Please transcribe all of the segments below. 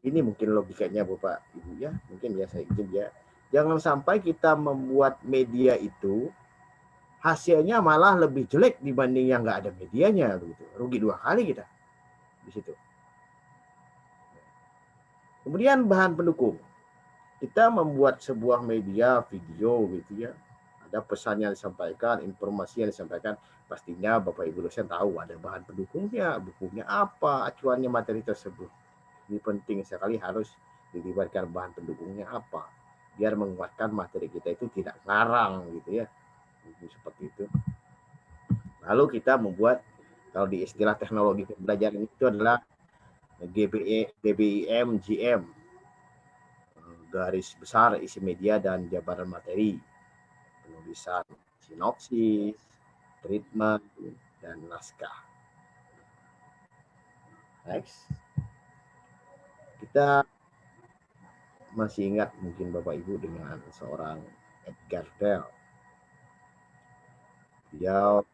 ini mungkin logikanya Bapak Ibu ya, mungkin ya saya izin ya. Jangan sampai kita membuat media itu hasilnya malah lebih jelek dibanding yang nggak ada medianya, begitu. Rugi 2 kali kita di situ. Kemudian bahan pendukung. Kita membuat sebuah media video gitu ya. Ada pesan yang disampaikan, informasi yang disampaikan, pastinya Bapak Ibu dosen tahu ada bahan pendukungnya, bukunya apa, acuannya materi tersebut. Ini penting sekali, harus dilibatkan bahan pendukungnya apa, biar menguatkan materi kita itu tidak ngarang gitu ya. Seperti itu. Lalu kita membuat, kalau di istilah teknologi pembelajaran itu adalah GBIM, GM, garis besar isi media dan jabaran materi, penulisan sinopsis, treatment, dan naskah. Next. Kita masih ingat mungkin Bapak Ibu dengan seorang Edgar Bell. Dia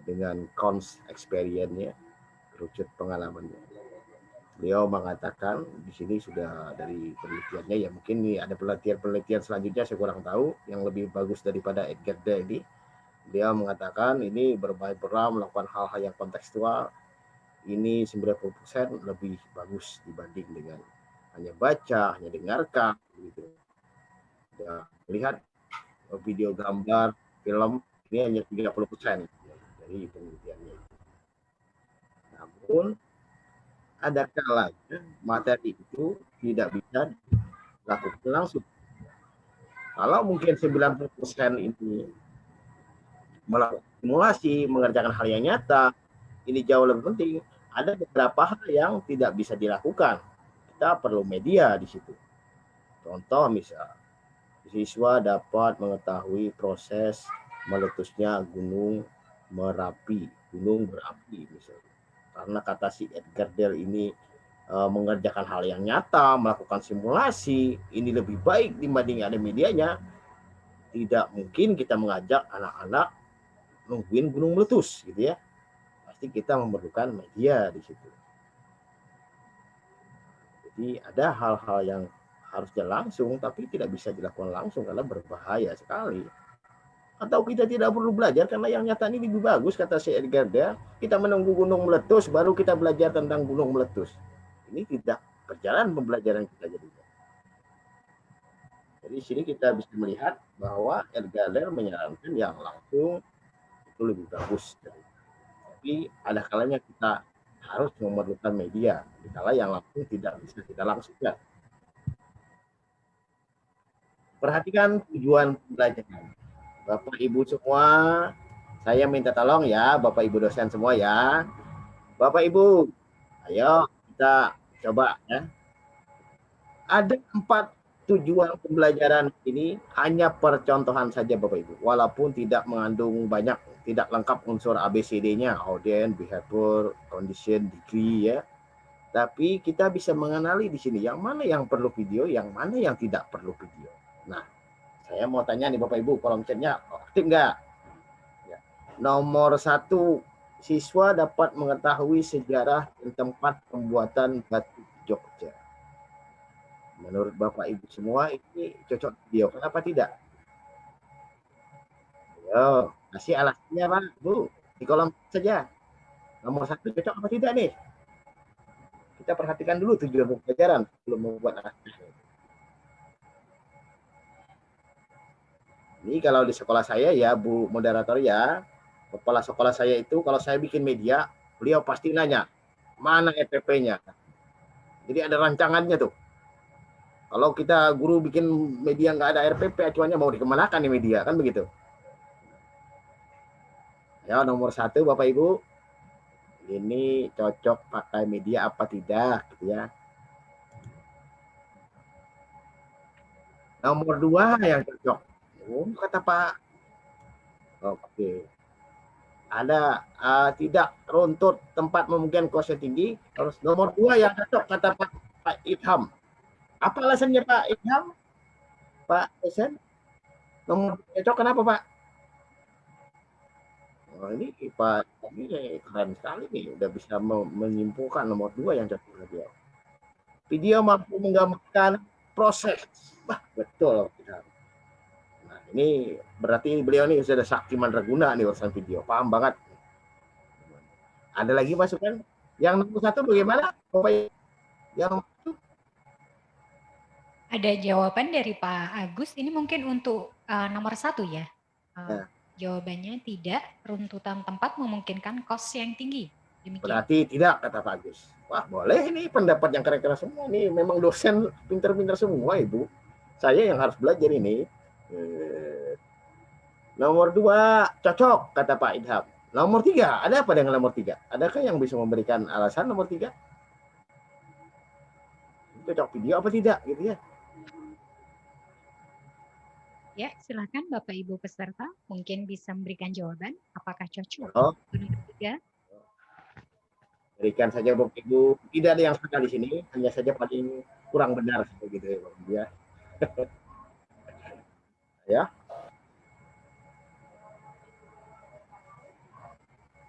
dengan cons experience-nya, kerucut pengalamannya. Beliau mengatakan di sini sudah dari penelitiannya, ya mungkin ada penelitian selanjutnya saya kurang tahu yang lebih bagus daripada Edgar Bell ini. Dia mengatakan ini bermain peran, melakukan hal-hal yang kontekstual, ini 90% lebih bagus dibanding dengan hanya baca, hanya dengarkan gitu. Ya, lihat video, gambar, film, ini hanya 30% dari penelitiannya. Namun ada kalanya materi itu tidak bisa dilakukan langsung. Kalau mungkin 90% ini melakukan simulasi, mengerjakan hal yang nyata, ini jauh lebih penting. Ada beberapa hal yang tidak bisa dilakukan. Kita perlu media di situ. Contoh misal, siswa dapat mengetahui proses meletusnya gunung Merapi, gunung berapi misalnya. Karena kata si Edgar Bell ini mengerjakan hal yang nyata, melakukan simulasi, ini lebih baik dibanding ada medianya. Tidak mungkin kita mengajak anak-anak nungguin gunung meletus gitu ya. Pasti kita memerlukan media di situ. Jadi ada hal-hal yang harusnya langsung tapi tidak bisa dilakukan langsung karena berbahaya sekali. Atau kita tidak perlu belajar karena yang nyata ini lebih bagus, kata si Edgar Bell. Kita menunggu gunung meletus baru kita belajar tentang gunung meletus. Ini tidak berjalan pembelajaran kita jadinya. Jadi di sini kita bisa melihat bahwa Edgar Bell menyarankan yang langsung itu lebih bagus. Tapi ada kalanya kita harus memerlukan media, dikala yang langsung tidak bisa kita langsungkan. Perhatikan tujuan pembelajaran. Bapak Ibu semua, saya minta tolong ya, Bapak Ibu dosen semua ya. Bapak Ibu, ayo kita coba ya. Ada 4 tujuan pembelajaran ini, hanya percontohan saja Bapak Ibu. Walaupun tidak mengandung banyak, tidak lengkap unsur ABCD-nya, audience, behavior, condition, degree ya. Tapi kita bisa mengenali di sini yang mana yang perlu video, yang mana yang tidak perlu video. Nah, saya mau tanya nih Bapak Ibu, kolom chatnya aktif nggak? Ya. Nomor 1, siswa dapat mengetahui sejarah dan tempat pembuatan batik Jogja. Menurut Bapak Ibu semua ini cocok video, kenapa tidak? Yo, kasih alasannya Pak, Bu, di kolom saja. Nomor 1 cocok apa tidak nih? Kita perhatikan dulu tujuan pembelajaran sebelum membuat naskah. Ini kalau di sekolah saya ya Bu moderator ya, kepala sekolah saya itu kalau saya bikin media, beliau pasti nanya, mana RPP-nya? Jadi ada rancangannya tuh. Kalau kita guru bikin media nggak ada RPP, acuannya mau dikemanakan nih media, kan begitu. Ya, nomor 1 Bapak Ibu, ini cocok pakai media apa tidak, gitu ya. Nomor 2 yang cocok. Oh, kata Pak. Oke. Ada tidak runtut, tempat memungkinkan kosnya tinggi. Terus nomor 2 yang cocok kata Pak Ilham. Apa alasannya Pak Ilham? Pak Esen? Nomor cocok kenapa Pak? Oh, ini Pak ini keren sekali nih, udah bisa menyimpulkan nomor 2 yang cocok dia. Video mampu menggambarkan proses. Wah, betul. Nah, ini berarti beliau nih sudah sakti mandraguna nih urusan video. Paham banget. Ada lagi masukan? Yang nomor 1 bagaimana? Yang Ada jawaban dari Pak Agus. Ini mungkin untuk nomor 1 ya. Ya. Jawabannya tidak. Runtutan tempat memungkinkan kos yang tinggi. Demikian. Berarti tidak, kata Pak Agus. Wah, boleh ini pendapat yang keren-keren semua nih. Memang dosen pintar-pintar semua, Ibu. Saya yang harus belajar ini. Nomor 2, cocok, kata Pak Idham. Nomor 3, ada apa dengan nomor 3? Adakah yang bisa memberikan alasan nomor 3? Cocok video apa tidak, gitu ya? Ya, silakan Bapak Ibu peserta mungkin bisa memberikan jawaban apakah cocok. Oh. Nomor 3. Berikan saja Bapak Ibu. Tidak ada yang salah di sini, hanya saja paling kurang benar gitu ya, Bapak Ibu ya. Ya.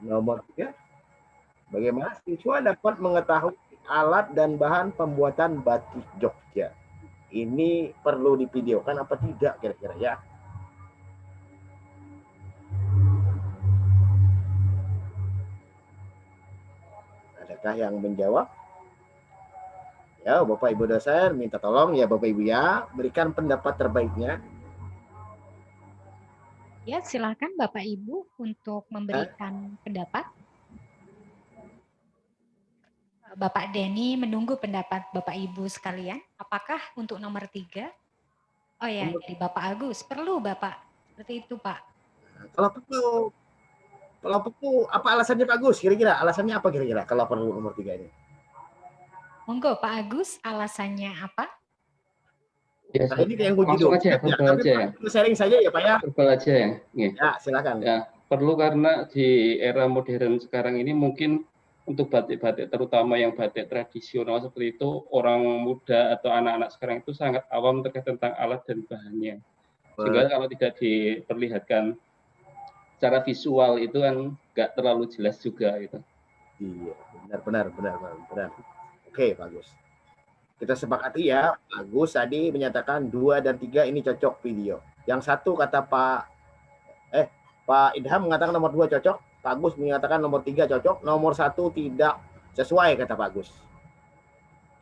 Nomor 3. Bagaimana siswa dapat mengetahui alat dan bahan pembuatan batik Jogja? Ini perlu divideokan apa tidak kira-kira ya? Adakah yang menjawab? Ya, Bapak Ibu dosen minta tolong ya Bapak Ibu ya, berikan pendapat terbaiknya. Ya, silakan Bapak Ibu untuk memberikan pendapat. Bapak Denny menunggu pendapat Bapak Ibu sekalian. Apakah untuk nomor 3? Oh ya, dari Bapak Agus. Perlu Bapak. Seperti itu Pak. Kalau perlu, apa alasannya Pak Agus? Kira-kira alasannya apa kira-kira kalau perlu nomor 3 ini? Monggo Pak Agus, alasannya apa? Ya, nah, ini yang langsung aja ya, verbal aja ya. Sharing saja ya Pak ya. Verbal aja ya. Ya, silakan. Ya, perlu karena di era modern sekarang ini mungkin untuk batik-batik terutama yang batik tradisional seperti itu orang muda atau anak-anak sekarang itu sangat awam terkait tentang alat dan bahannya. Sehingga kalau tidak diperlihatkan secara visual itu kan nggak terlalu jelas juga gitu. Iya, benar. Oke, bagus. Kita sepakati ya, Agus tadi menyatakan 2 dan 3 ini cocok video. Yang satu kata Pak Idham mengatakan nomor 2 cocok, Pak Agus mengatakan nomor 3 cocok, nomor 1 tidak sesuai kata Pak Agus.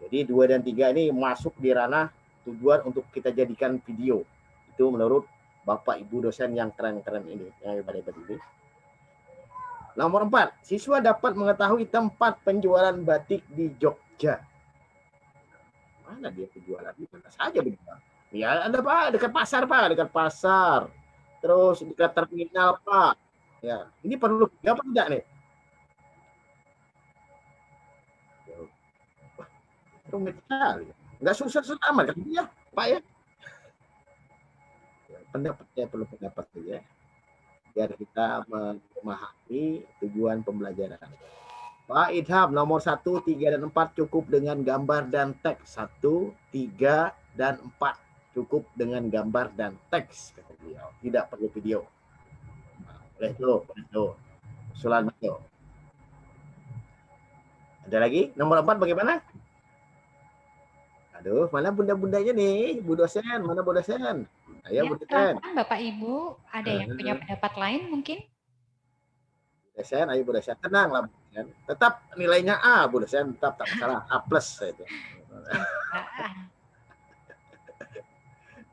Jadi 2 dan 3 ini masuk di ranah tujuan untuk kita jadikan video. Itu menurut Bapak Ibu dosen yang keren-keren ini, yang hebat-hebat ini. Nomor 4, siswa dapat mengetahui tempat penjualan batik di Jogja. Mana dia penjualan? Di mana saja begitu. Ya, ada Pak, dekat pasar Pak, dekat pasar. Terus dekat terminal Pak. Ya, ini perlu apa tidak nih? Rumit sekali. Enggak susah-susah amat kan ya, Pak ya. Pendapatnya perlu pendapat ya. Biar kita memahami tujuan pembelajaran. Pak Idham, nomor 1, 3, dan 4 cukup dengan gambar dan teks. 1, 3, dan 4 cukup dengan gambar dan teks, kata beliau. Tidak perlu video. Boleh tuh. Usulan itu. Ada lagi? Nomor 4 bagaimana? Aduh, mana bunda-bundanya nih? Bu dosen, mana Bu dosen? Ayo, Ya, Bu dosen. Bapak Ibu, ada yang punya pendapat lain mungkin? Dosen, ayo Bu dosen. Tenang lah, Bu dosen. Tetap nilainya A, Bu dosen. Tetap tak masalah. A+. Itu.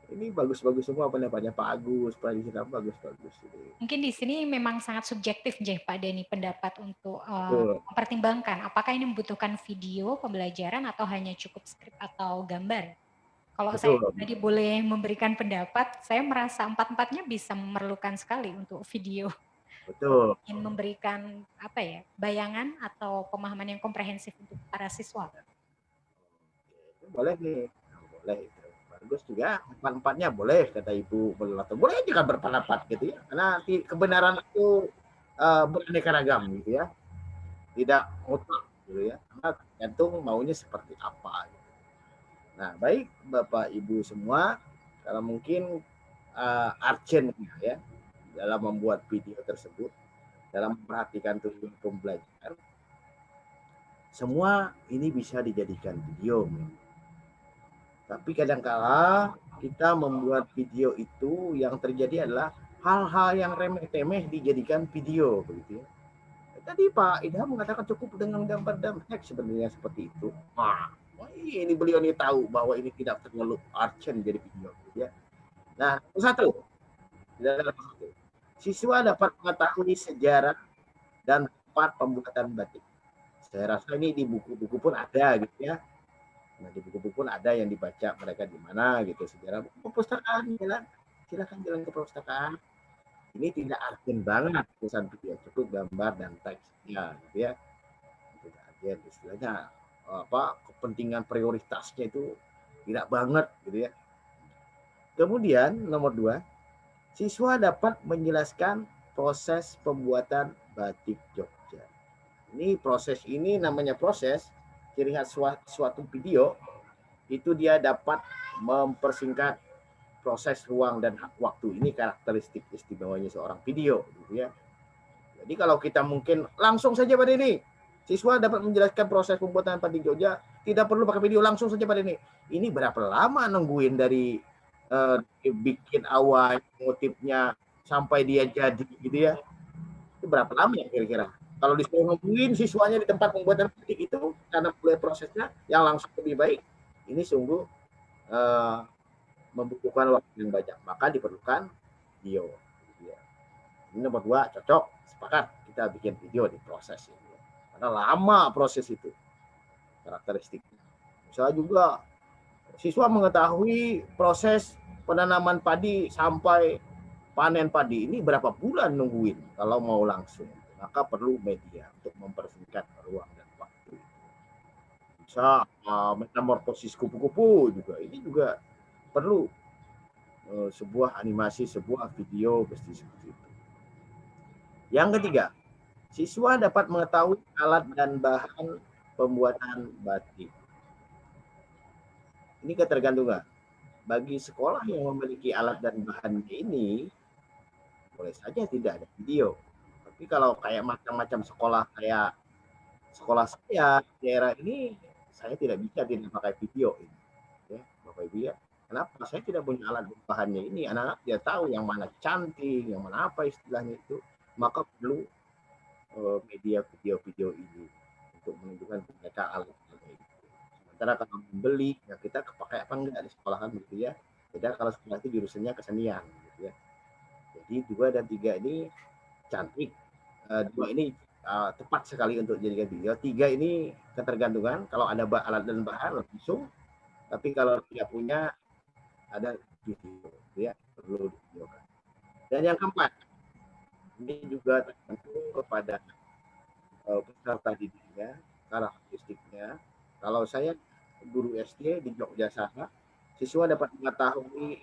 Ini bagus-bagus semua pendapatnya Pak Agus, Pak Disiram, bagus-bagus. Mungkin di sini memang sangat subjektif, Pak Denny, pendapat untuk mempertimbangkan apakah ini membutuhkan video pembelajaran atau hanya cukup skrip atau gambar. Kalau saya tadi boleh memberikan pendapat, saya merasa empat-empatnya bisa memerlukan sekali untuk video. Betul. Ingin memberikan bayangan atau pemahaman yang komprehensif untuk para siswa. Boleh nih, boleh itu. Bagus juga, empat-empatnya boleh kata Ibu Melulato. Boleh juga berpendapat gitu ya, karena kebenaran itu beraneka ragam gitu ya, tidak mutlak gitu ya, karena tergantung maunya seperti apa. Gitu. Nah, baik Bapak Ibu semua, kalau mungkin urgent ya dalam membuat video tersebut, dalam memperhatikan tujuan pembelajaran, semua ini bisa dijadikan video. Tapi kadangkala kita membuat video itu yang terjadi adalah hal-hal yang remeh-temeh dijadikan video, begitu ya. Tadi Pak Idham mengatakan cukup dengan gambar dan teks, sebenarnya seperti itu. Wah, ini beliau ini tahu bahwa ini tidak terlalu urgent jadi video, gitu ya. Nah, satu, siswa dapat mengetahui sejarah dan tempat pembuatan batik. Saya rasa ini di buku-buku pun ada, gitu ya. Nah, di buku-buku pun ada yang dibaca mereka di mana gitu, sejarah perpustakaan, silakan jalan ke perpustakaan. Ini tidak urgent banget pesan video, cukup gambar dan teksnya, gitu ya. Tidak urgent, istilahnya kepentingan prioritasnya itu tidak banget, gitu ya. Kemudian nomor 2, siswa dapat menjelaskan proses pembuatan batik Jogja. Ini proses ini namanya proses. Ciri khas suatu video itu dia dapat mempersingkat proses ruang dan waktu. Ini karakteristik istimewanya seorang video, gitu ya. Jadi kalau kita mungkin langsung saja pada ini, siswa dapat menjelaskan proses pembuatan batik Jogja, tidak perlu pakai video, langsung saja pada ini. Ini berapa lama nungguin dari bikin awal motifnya sampai dia jadi, gitu ya. Itu berapa lama ya kira-kira? Kalau disuruh ngomongin siswanya di tempat pembuatan batik itu karena mulai prosesnya yang langsung lebih baik, ini sungguh membutuhkan waktu yang banyak, maka diperlukan video. Ini nomor 2, cocok, sepakat kita bikin video di proses ini. Karena lama proses itu, karakteristiknya. Misalnya juga siswa mengetahui proses penanaman padi sampai panen padi ini berapa bulan nungguin kalau mau langsung. Maka perlu media untuk mempersingkat ruang dan waktu. Bisa metamorfosis kupu-kupu juga, ini juga perlu sebuah animasi, sebuah video pasti seperti itu. Yang ketiga, siswa dapat mengetahui alat dan bahan pembuatan batik. Ini ketergantungan. Bagi sekolah yang memiliki alat dan bahan ini, boleh saja tidak ada video. Tapi kalau kayak macam-macam sekolah kayak sekolah saya di daerah ini, saya tidak bisa tidak pakai video ini. Ya, Bapak Ibu ya. Kenapa? Saya tidak punya alat dan bahannya ini. Anak-anak dia tahu yang mana cantik, yang mana apa istilahnya itu. Maka perlu media video-video ini untuk menunjukkan mereka alat itu. Sementara kalau membeli, ya kita kepakai apa enggak di sekolahan gitu ya. Beda kalau sekolah itu jurusannya kesenian gitu ya. Jadi 2 dan 3 ini cantik. 2 ini tepat sekali untuk dijadikan video. 3 ini ketergantungan. Kalau ada alat dan bahan langsung. Tapi kalau tidak punya, ada video, ya perlu divideokan. Dan yang keempat, ini juga tergantung kepada peserta didiknya, karakteristiknya. Kalau saya guru SD di Jogja sana, siswa dapat mengetahui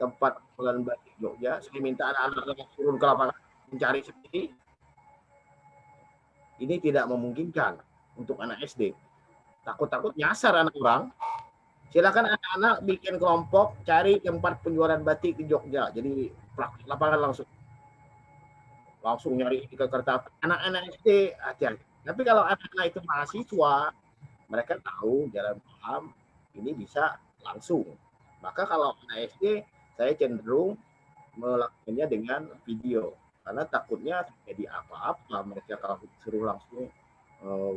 tempat pembuatan batik Jogja. Saya minta anak-anak turun ke lapangan mencari sendiri. Ini tidak memungkinkan untuk anak SD. Takut-takut nyasar anak orang. Silakan anak-anak bikin kelompok cari tempat penjualan batik di Jogja. Jadi lapangan langsung nyari ke kertas. Anak-anak SD hati-hati. Tapi kalau anak-anak itu mahasiswa, mereka tahu jalan paham, ini bisa langsung. Maka kalau anak SD, saya cenderung melakukannya dengan video. Karena takutnya terjadi apa-apa. Mereka kalau suruh langsung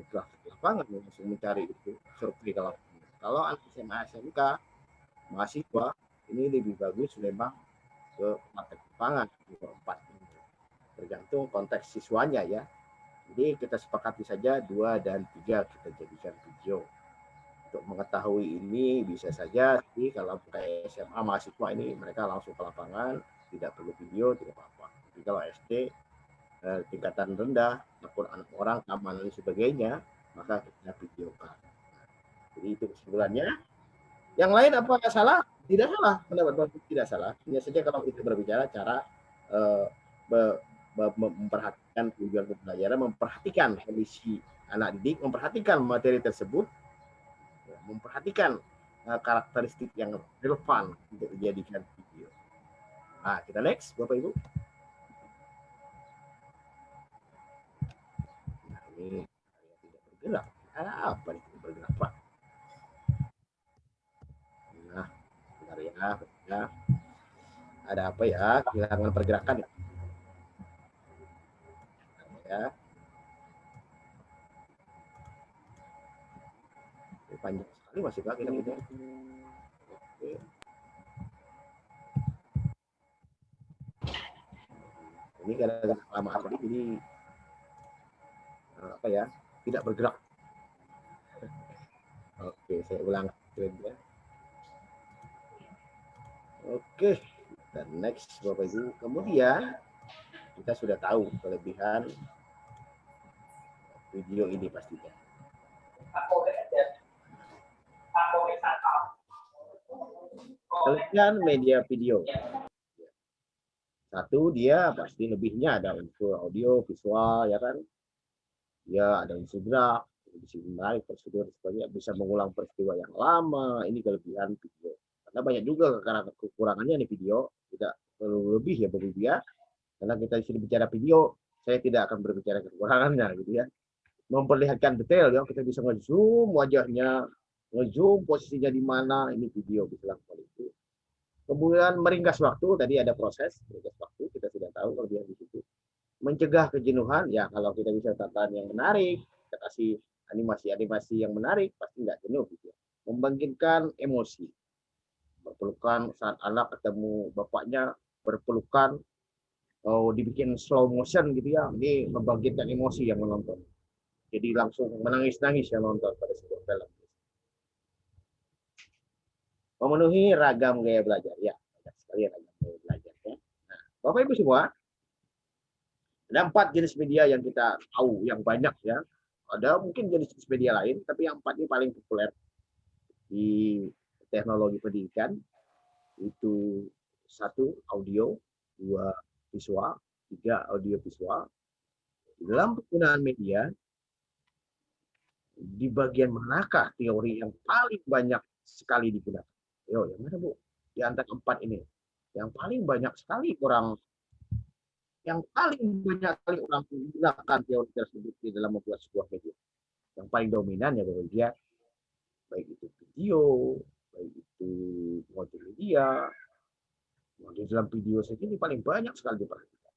ke lapangan, langsung mencari itu, survei ke lapangan. Kalau anak SMA SMK mahasiswa ini lebih bagus memang ke praktek lapangan 4 ini. Tergantung konteks siswanya ya. Jadi kita sepakati saja 2 dan 3 kita jadikan video. Untuk mengetahui ini bisa saja sih kalau kayak SMA mahasiswa ini mereka langsung ke lapangan, tidak perlu video, tidak apa-apa. Tapi kalau SD tingkatan rendah ataupun anak orang keamanan dan sebagainya, maka kita videokan. Jadi itu kesimpulannya. Yang lain apa salah? Tidak salah, pendapat tidak salah. Hanya saja kalau kita berbicara cara memperhatikan tujuan pembelajaran, memperhatikan kondisi anak didik, memperhatikan materi tersebut, memperhatikan karakteristik yang relevan untuk dijadikan video. Nah, kita next, Bapak Ibu. Nah, ini tidak bergerak. Ya. Ada apa nih bergerak Pak? Nah, bentar ya. Ada apa ya? Kehilangan pergerakan ya. Panjang sekali masih lagi namanya. Oke. Ini gara-gara lama tadi jadi apa ya? Tidak bergerak. Oke, saya ulang ya. Oke, dan next Bapak Ibu. Kemudian kita sudah tahu kelebihan video ini pastinya. Kelebihan media video. Satu, dia pasti lebihnya ada unsur audio, visual, ya kan? Dia ada unsur gerak, bisa menarik prosedur sebagainya, bisa mengulang peristiwa yang lama. Ini kelebihan video. Karena banyak juga kekurangannya nih video, tidak perlu lebih ya bagi dia. Karena kita sini bicara video, saya tidak akan berbicara kekurangannya gitu ya. Memperlihatkan detail ya, kita bisa nge-zoom wajahnya, nge-zoom posisinya di mana, ini video bisa lakukan itu. Kemudian meringkas waktu, tadi ada proses meringkas waktu, kita sudah tahu kelebihan di situ. Mencegah kejenuhan, ya kalau kita bisa tatanan yang menarik, kita kasih animasi-animasi yang menarik, pasti nggak jenuh gitu ya. Membangkitkan emosi, berpelukan saat anak ketemu bapaknya, berpelukan, dibikin slow motion gitu ya, ini membangkitkan emosi yang menonton. Jadi langsung menangis-nangis yang nonton pada sebuah film. Memenuhi ragam gaya belajar, ya banyak sekali ragam gaya belajar ya. Nah, Bapak Ibu semua, ada 4 jenis media yang kita tahu yang banyak ya. Ada mungkin jenis-jenis media lain, tapi yang 4 ini paling populer di teknologi pendidikan. Itu 1 audio, 2 visual, 3 audio visual. Di dalam penggunaan media, di bagian manakah teori yang paling banyak sekali digunakan? Yo, yang mana Bu? Di antara 4 ini, yang paling banyak sekali orang menggunakan teori tersebut di dalam membuat sebuah media. Yang paling dominan ya bagi dia, baik itu video, baik itu multimedia. Di dalam video saja ini paling banyak sekali diperhatikan.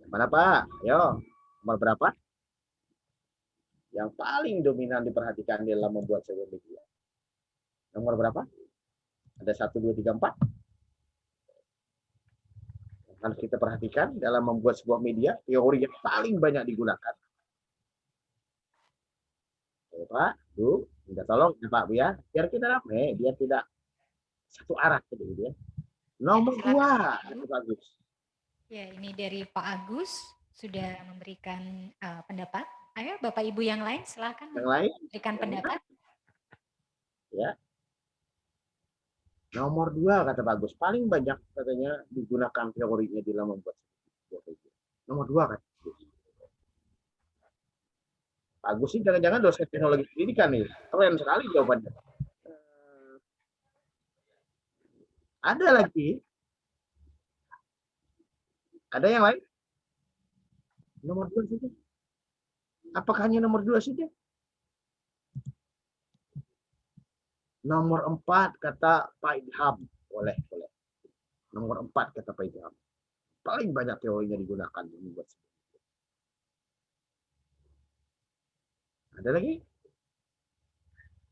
Yang mana Pak? Ayo, nomor berapa? Yang paling dominan diperhatikan dalam membuat sebuah media. Nomor berapa? Ada 1, 2, 3, 4. Harus kita perhatikan dalam membuat sebuah media, teori yang paling banyak digunakan. Oke, Pak, Bu, minta tolong ya Pak Bu ya, biar kita ramai, biar tidak satu arah gitu ya. Nomor 2, Pak Agus. Ya, ini dari Pak Agus sudah memberikan pendapat. Ayo Bapak Ibu yang lain silakan memberikan pendapat. Ya. Nomor 2 kata Pak Agus, paling banyak katanya digunakan teorinya dalam membuat sebuah media. Nomor 2 kan. Pak Agus ini jangan-jangan dosen teknologi pendidikan nih. Keren sekali jawabannya. Ada lagi. Ada yang lain? Nomor 2 saja. Apakah hanya nomor 2 saja? Nomor 4 kata Pak Ilham. Boleh. Nomor 4 kata Pak Ilham. Paling banyak teorinya digunakan untuk membuat sebuah. Ada lagi?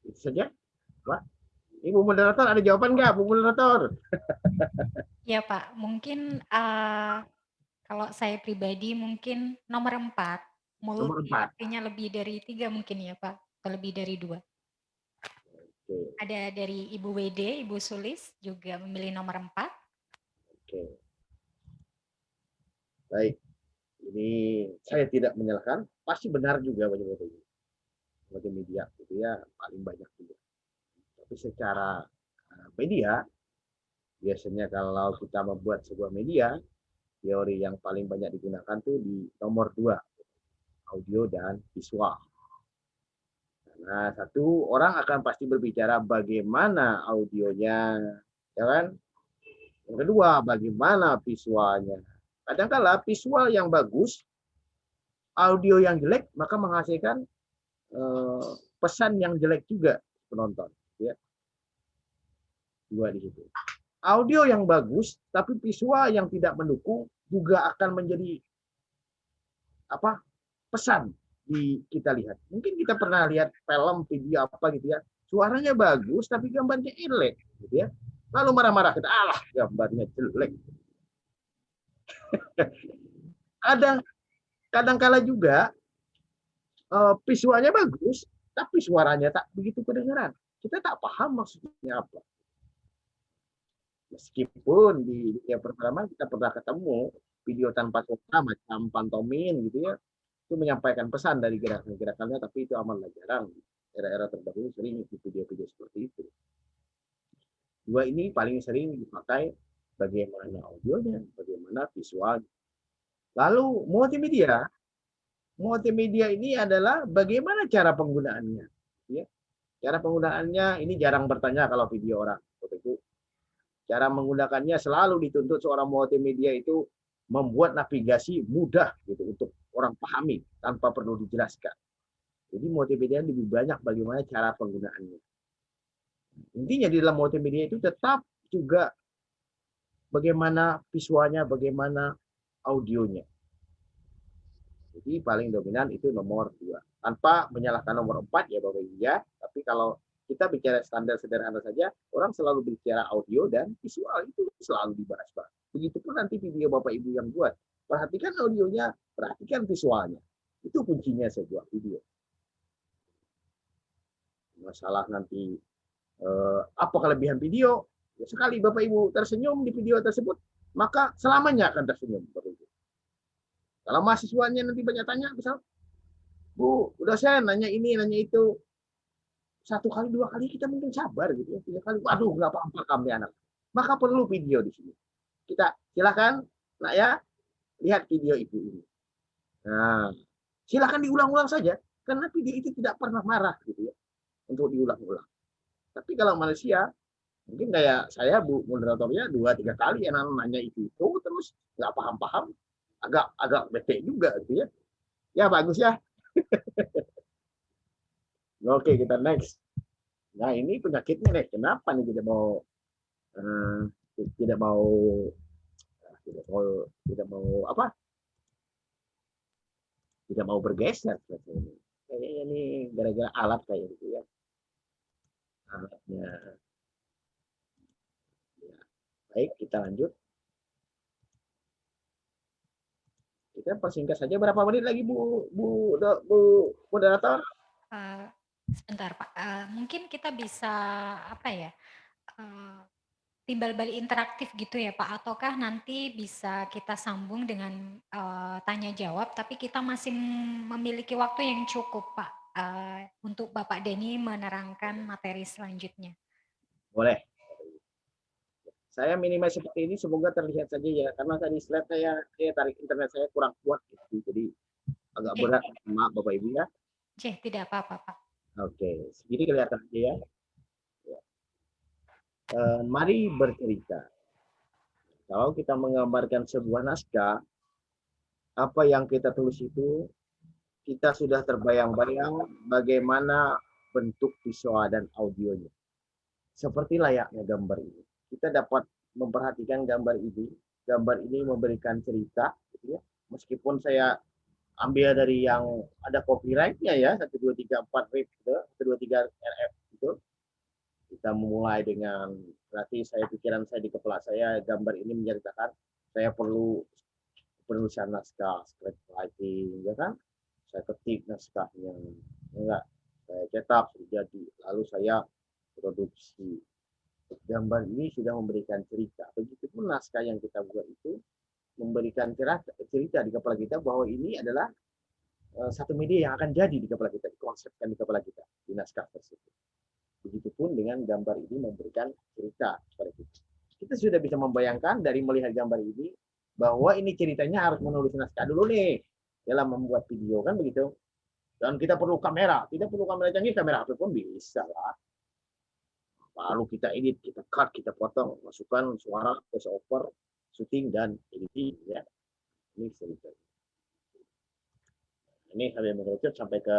Itu saja. Pak. Ibu moderator ada jawaban nggak, Bu moderator? Ya Pak, mungkin kalau saya pribadi mungkin nomor 4. Mulut artinya lebih dari 3 mungkin ya Pak, atau lebih dari 2. Oke. Ada dari Ibu WD, Ibu Sulis juga memilih nomor 4. Oke. Baik. Ini saya tidak menyalahkan, pasti benar juga bagi media gitu ya, paling banyak juga. Tapi secara media, biasanya kalau kita membuat sebuah media, teori yang paling banyak digunakan tuh di nomor 2, audio dan visual. Karena 1, orang akan pasti berbicara bagaimana audionya, ya kan? Yang kedua, bagaimana visualnya. Kadang-kala visual yang bagus audio yang jelek maka menghasilkan pesan yang jelek juga penonton. Ya. Dua di situ. Audio yang bagus tapi visual yang tidak mendukung juga akan menjadi pesan kita lihat. Mungkin kita pernah lihat film, video apa gitu ya, suaranya bagus tapi gambarnya jelek, gitu ya. Lalu marah-marah kita, alah gambarnya jelek. Kadang-kala juga visualnya bagus tapi suaranya tak begitu kedengaran. Kita tak paham maksudnya apa. Meskipun di dunia perfilman kita pernah ketemu video tanpa suara macam pantomin gitu ya, itu menyampaikan pesan dari gerakan-gerakannya, tapi itu amatlah jarang. Era-era terdahulu sering video-video seperti itu. Dua ini paling sering dipakai bagaimana audionya, bagaimana visual. Lalu multimedia ini adalah bagaimana cara penggunaannya. Ya. Cara penggunaannya ini jarang bertanya kalau video orang. Cara menggunakannya selalu dituntut seorang multimedia itu membuat navigasi mudah gitu untuk orang pahami tanpa perlu dijelaskan. Jadi multimedia lebih banyak bagaimana cara penggunaannya. Intinya di dalam multimedia itu tetap juga bagaimana visualnya, bagaimana audionya. Jadi paling dominan itu nomor 2. Tanpa menyalahkan nomor 4 ya Bapak Ibu ya. Tapi kalau kita bicara standar sederhana saja, orang selalu bicara audio dan visual itu selalu dibahas, Pak. Begitupun nanti video Bapak Ibu yang buat. Perhatikan audionya, perhatikan visualnya. Itu kuncinya sebuah video. Masalah nanti apa kelebihan video? Ya, sekali Bapak Ibu tersenyum di video tersebut, maka selamanya akan tersenyum. Bapak Ibu. Kalau mahasiswanya nanti banyak tanya, misal, Bu, udah saya nanya ini, nanya itu, 1 kali 2 kali kita mungkin sabar gitu ya, 3 kali, waduh nggak paham nih anak. Maka perlu video di sini. Kita silakan, nak ya, lihat video ibu ini. Nah, silakan diulang-ulang saja, karena video itu tidak pernah marah gitu ya, untuk diulang-ulang. Tapi kalau manusia, mungkin kayak saya Bu moderatornya 2-3 kali anak nanya itu terus nggak paham-paham, agak bete juga gitu ya. Ya bagus ya. Oke, kita next. Nah, ini penyakitnya nih. Kenapa nih tidak mau tidak mau bergeser? Kayaknya ini gara-gara alat kayak gitu ya. Alatnya. Ya. Baik, kita lanjut. Kita persingkat saja, berapa menit lagi Bu moderator? Sebentar Pak, mungkin kita bisa timbal balik interaktif gitu ya Pak, ataukah nanti bisa kita sambung dengan tanya jawab, tapi kita masih memiliki waktu yang cukup Pak untuk Bapak Denny menerangkan materi selanjutnya. Boleh. Saya minimal seperti ini, semoga terlihat saja ya, karena tadi slide saya tarik internet saya kurang kuat, gitu. Jadi agak berat, maaf Bapak Ibu ya. Tidak apa-apa Pak. Oke, jadi kelihatan aja ya. Mari bercerita. Kalau kita menggambarkan sebuah naskah, apa yang kita tulis itu, kita sudah terbayang-bayang bagaimana bentuk visual dan audionya. Seperti layaknya gambar ini. Kita dapat memperhatikan gambar ini. Gambar ini memberikan cerita, gitu ya. Meskipun saya ambil dari yang ada copyright-nya ya, 1, 2, 3, 4 RIP, 1, 2, 3 RF itu. Kita mulai dengan, berarti pikiran saya di kepala saya, gambar ini menceritakan saya perlu penulisan naskah, script writing, ya kan? Saya ketik naskahnya, enggak, saya cetak jadi, lalu saya produksi. Gambar ini sudah memberikan cerita. Begitupun naskah yang kita buat itu memberikan cerita di kepala kita bahwa ini adalah satu media yang akan jadi di kepala kita, dikonsepkan di kepala kita di naskah tersebut. Begitupun dengan gambar ini memberikan cerita kepada kita. Kita sudah bisa membayangkan dari melihat gambar ini bahwa ini ceritanya harus menulis naskah dulu nih dalam membuat video, kan begitu. Dan kita perlu kamera, tidak perlu kamera canggih, kamera HP pun bisa lah. Lalu kita edit, kita cut, kita potong, masukkan suara, voice over, syuting dan editing ya. Ini cerita. ini sampai mengerucut sampai ke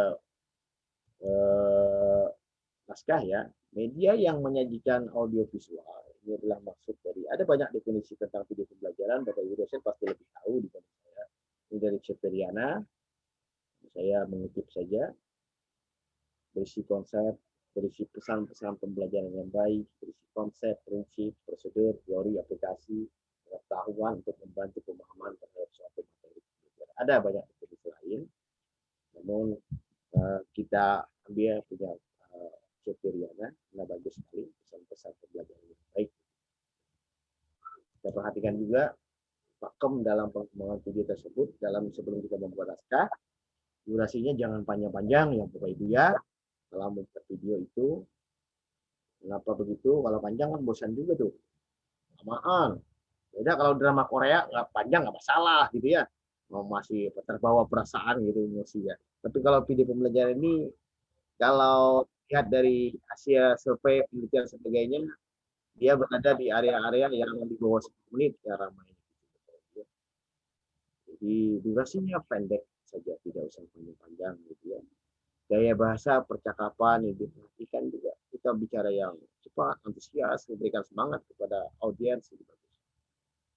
eh, naskah ya. Media yang menyajikan audiovisual ini adalah maksud dari ada banyak definisi tentang video pembelajaran. Bapak Ibu dosen pasti lebih tahu dibanding saya. Ini dari Ceteriana. Saya mengutip saja. Berisi konsep, berisi pesan-pesan pembelajaran yang baik, berisi konsep, prinsip, prosedur, teori, aplikasi, pengetahuan untuk membantu pemahaman terhadap suatu materi. Ada banyak definisi lain, namun kita ambil punya Ceteriana, nah bagus sekali pesan-pesan pembelajaran yang baik. Kita perhatikan juga pakem dalam pengembangan video tersebut dalam sebelum kita membuat naskah, durasinya jangan panjang-panjang ya Bapak Ibu ya. Dalam membuat video itu, kenapa begitu? Kalau panjang kan bosan juga tuh, lamaan. Beda kalau drama Korea nggak panjang nggak masalah gitu ya, mau masih terbawa perasaan gitu emosi ya. Tapi kalau video pembelajaran ini, kalau lihat dari hasil survei penelitian sebagainya, dia berada di area-area yang di bawah 10 menit ya ramai. Jadi durasinya pendek saja, tidak usah panjang-panjang gitu ya. Gaya bahasa percakapan yang diperhatikan juga, kita bicara yang cepat, antusias, memberikan semangat kepada audiens.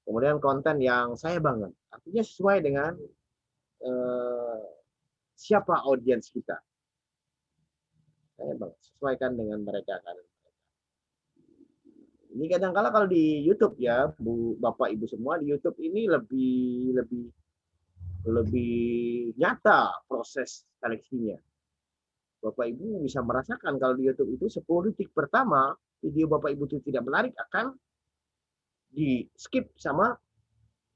Kemudian konten yang saya bangun, artinya sesuai dengan siapa audiens kita. Saya bangun, sesuaikan dengan mereka kan. Ini kadang-kala kalau di YouTube ya, Bu, Bapak, Ibu semua di YouTube ini lebih nyata proses seleksinya. Bapak Ibu bisa merasakan kalau di YouTube itu 10 detik pertama video Bapak Ibu itu tidak menarik akan di skip sama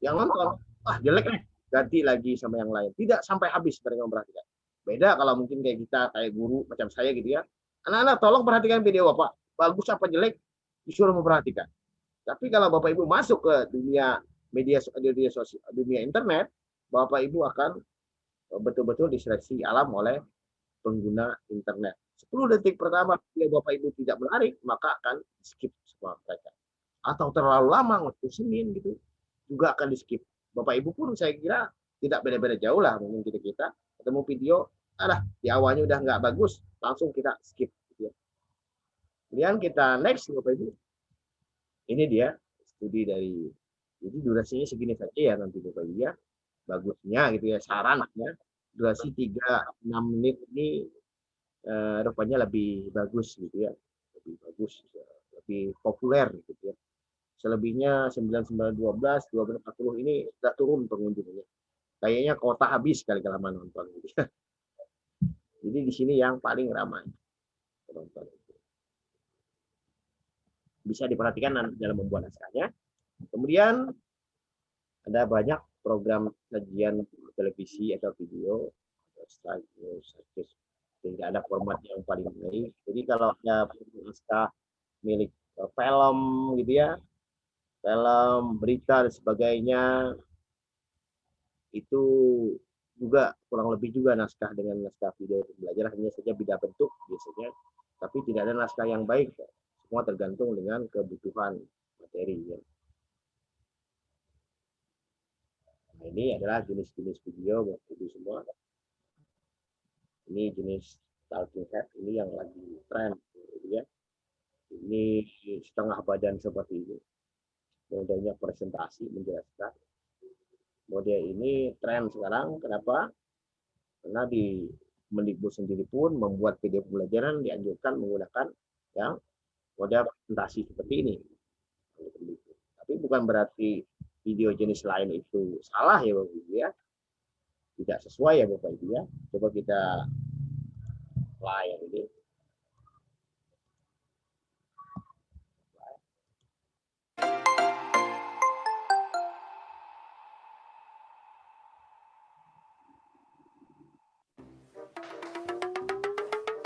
yang nonton. Ah jelek nih, ganti lagi sama yang lain. Tidak sampai habis mereka memperhatikan. Beda kalau mungkin kayak kita, kayak guru macam saya gitu ya. Anak-anak tolong perhatikan video Bapak. Bagus apa jelek disuruh memperhatikan. Tapi kalau Bapak Ibu masuk ke dunia media sosial, dunia internet, Bapak Ibu akan betul-betul diseleksi alam oleh pengguna internet. 10 detik pertama bila Bapak Ibu tidak menarik, maka akan skip semua mereka. Atau terlalu lama ngebosenin gitu, juga akan di skip. Bapak Ibu pun saya kira tidak beda-beda jauh lah, mungkin kita ketemu video, di awalnya udah nggak bagus, langsung kita skip. Gitu ya. Kemudian kita next Bapak Ibu. Ini dia studi dari, jadi durasinya segini saja ya nanti Bapak Ibu ya. Bagusnya gitu ya, sarannya durasi 3-6 menit ini rupanya lebih bagus gitu ya, lebih bagus, lebih populer gitu ya. Selebihnya 9912, 1240 ini sudah turun pengunjungnya. Kayaknya kota habis kali lama nonton gitu ya. Jadi di sini yang paling ramai penonton. Bisa diperhatikan dalam membuat naskahnya. Kemudian ada banyak program sajian televisi atau video, slide news, tidak ada format yang paling baik. Jadi kalau ada naskah milik film gitu ya, film, berita dan sebagainya, itu juga kurang lebih juga naskah dengan naskah video pembelajaran, hanya saja beda bentuk biasanya, tapi tidak ada naskah yang baik. Semua tergantung dengan kebutuhan materi. Ya. Nah, ini adalah jenis-jenis video buat ibu semua. Ini jenis talking head, ini yang lagi tren, ya. Ini setengah badan seperti ini. Modelnya presentasi menjelaskan. Model ini tren sekarang. Kenapa? Karena di Mendikbud sendiri pun membuat video pembelajaran dianjurkan menggunakan yang model presentasi seperti ini. Tapi bukan berarti video jenis lain itu salah ya Bapak Ibu ya. Tidak sesuai ya Bapak Ibu ya. Coba kita play yang ini.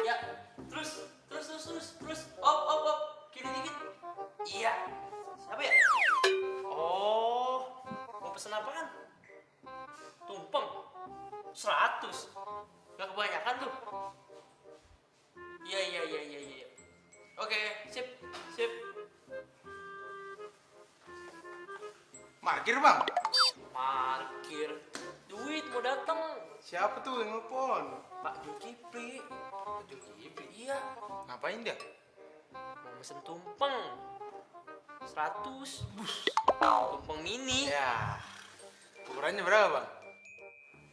Ya, terus. Op. Kiri dikit. Iya. Siapa ya? Oh, mau pesen apaan? Tumpeng. 100. Gak kebanyakan tuh. Iya. Oke, sip. Parkir bang? Parkir. Duit mau dateng. Siapa tuh yang nelfon? Pak Zulkifli. Zulkifli. Iya, Ngapain dia? mau mesen tumpeng 100. Tumpeng mini. Ya. Ukurannya berapa, Bang?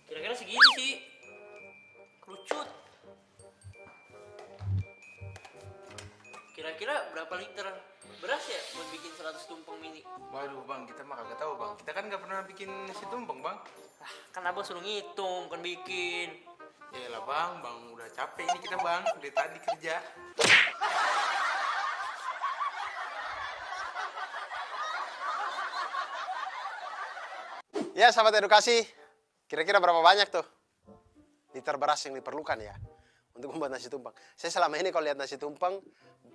Kira-kira segini sih. Kerucut. Kira-kira berapa liter beras ya buat bikin 100 tumpeng mini? Waduh, Bang, kita mah kagak tahu, Bang. Kita kan nggak pernah bikin nasi tumpeng, Bang. Ah, kan abang suruh ngitung, bukan bikin. Yalah, Bang, udah capek ini kita, Bang. Dari tadi kerja. Ya, sahabat edukasi, kira-kira berapa banyak tuh liter beras yang diperlukan ya untuk membuat nasi tumpeng? Saya selama ini kalau lihat nasi tumpeng,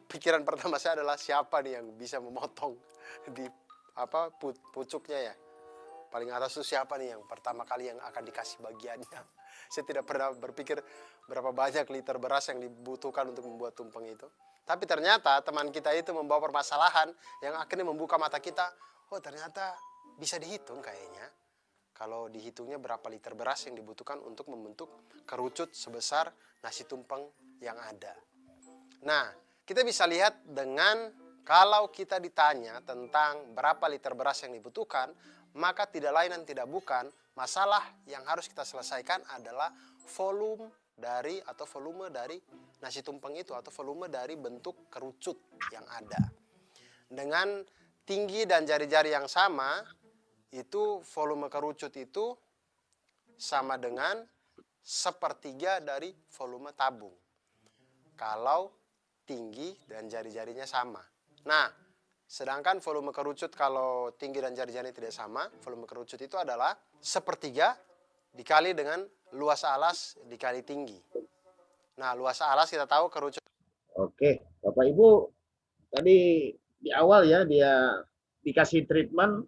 pikiran pertama saya adalah siapa nih yang bisa memotong di pucuknya ya. Paling atas itu siapa nih yang pertama kali yang akan dikasih bagiannya. Saya tidak pernah berpikir berapa banyak liter beras yang dibutuhkan untuk membuat tumpeng itu. Tapi ternyata teman kita itu membawa permasalahan yang akhirnya membuka mata kita. Oh, ternyata bisa dihitung kayaknya. Kalau dihitungnya berapa liter beras yang dibutuhkan untuk membentuk kerucut sebesar nasi tumpeng yang ada. Nah, kita bisa lihat dengan kalau kita ditanya tentang berapa liter beras yang dibutuhkan, maka tidak lain dan tidak bukan masalah yang harus kita selesaikan adalah volume dari nasi tumpeng itu atau volume dari bentuk kerucut yang ada. Dengan tinggi dan jari-jari yang sama, itu volume kerucut itu sama dengan 1/3 dari volume tabung. Kalau tinggi dan jari-jarinya sama. Nah, sedangkan volume kerucut kalau tinggi dan jari-jarinya tidak sama, volume kerucut itu adalah 1/3 dikali dengan luas alas dikali tinggi. Nah, luas alas kita tahu kerucut. Oke, Bapak Ibu, tadi di awal ya dia dikasih treatment,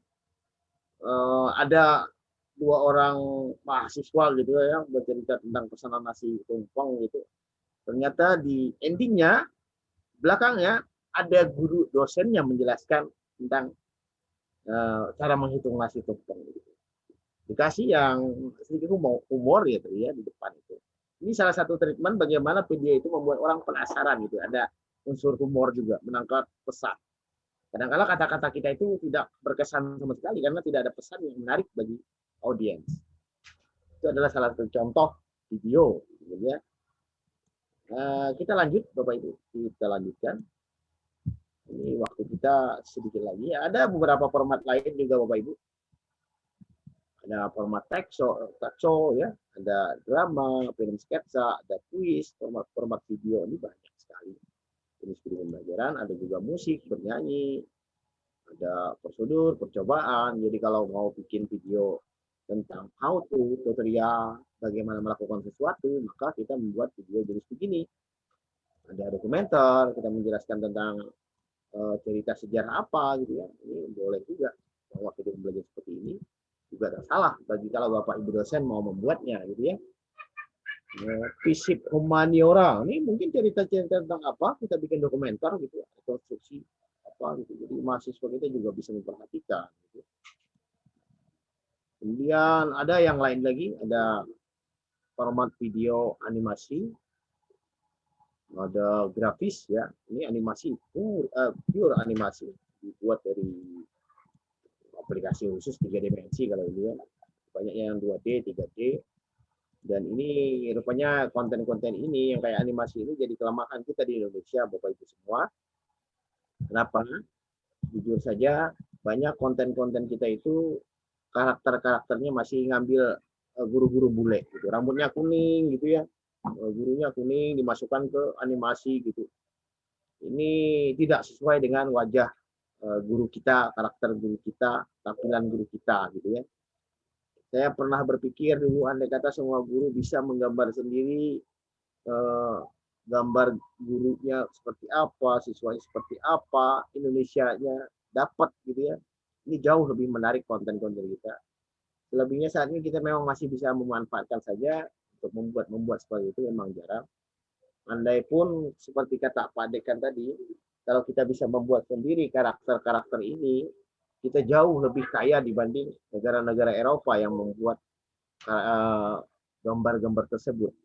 ada 2 orang mahasiswa gitu ya bercerita tentang pesanan nasi tumpeng gitu. Ternyata di endingnya, belakangnya ada guru dosennya menjelaskan tentang cara menghitung nasi tumpeng gitu. Dikasih yang sedikit humor gitu ya di depan itu. Ini salah satu treatment bagaimana video itu membuat orang penasaran gitu. Ada unsur humor juga, menangkap pesan. Kadang-kadang kata-kata kita itu tidak berkesan sama sekali karena tidak ada pesan yang menarik bagi audiens. Itu adalah salah satu contoh video. Gitu ya. Kita lanjut, Bapak Ibu. Kita lanjutkan. Ini waktu kita sedikit lagi. Ada beberapa format lain juga, Bapak Ibu. Ada format talk show ya, ada drama, film sketsa, ada kuis, format video ini banyak sekali. Jenis video pembelajaran, ada juga musik, bernyanyi, ada prosedur, percobaan. Jadi kalau mau bikin video tentang how to, tutorial, bagaimana melakukan sesuatu, maka kita membuat video jenis begini. Ada dokumenter, kita menjelaskan tentang cerita sejarah apa gitu ya. Ini boleh juga bahwa video pembelajaran seperti ini juga tak salah bagi kalau Bapak Ibu dosen mau membuatnya gitu ya. Fisip humaniora ini mungkin cerita-cerita tentang apa, kita bikin dokumenter gitu ya, konstruksi apa gitu. Jadi mahasiswa kita juga bisa memperhatikan gitu. Kemudian ada yang lain lagi, ada format video animasi, ada grafis ya. Ini animasi pure animasi dibuat dari aplikasi khusus 3 dimensi kalau ini ya. Banyak yang 2D, 3D. Dan ini rupanya konten-konten ini yang kayak animasi ini jadi kelemahan kita di Indonesia, Bapak Ibu semua. Kenapa? Jujur saja, banyak konten-konten kita itu karakter-karakternya masih ngambil guru-guru bule gitu. Rambutnya kuning gitu ya. Gurunya kuning dimasukkan ke animasi gitu. Ini tidak sesuai dengan wajah guru kita, karakter guru kita, tampilan guru kita gitu ya. Saya pernah berpikir dulu andai kata semua guru bisa menggambar sendiri gambar gurunya seperti apa, siswanya seperti apa, Indonesianya dapat gitu ya. Ini jauh lebih menarik konten-konten kita. Selebihnya saat ini kita memang masih bisa memanfaatkan saja untuk membuat seperti itu memang jarang. Andai pun seperti kata Pak Dekan tadi, kalau kita bisa membuat sendiri karakter-karakter ini, kita jauh lebih kaya dibanding negara-negara Eropa yang membuat gambar-gambar tersebut.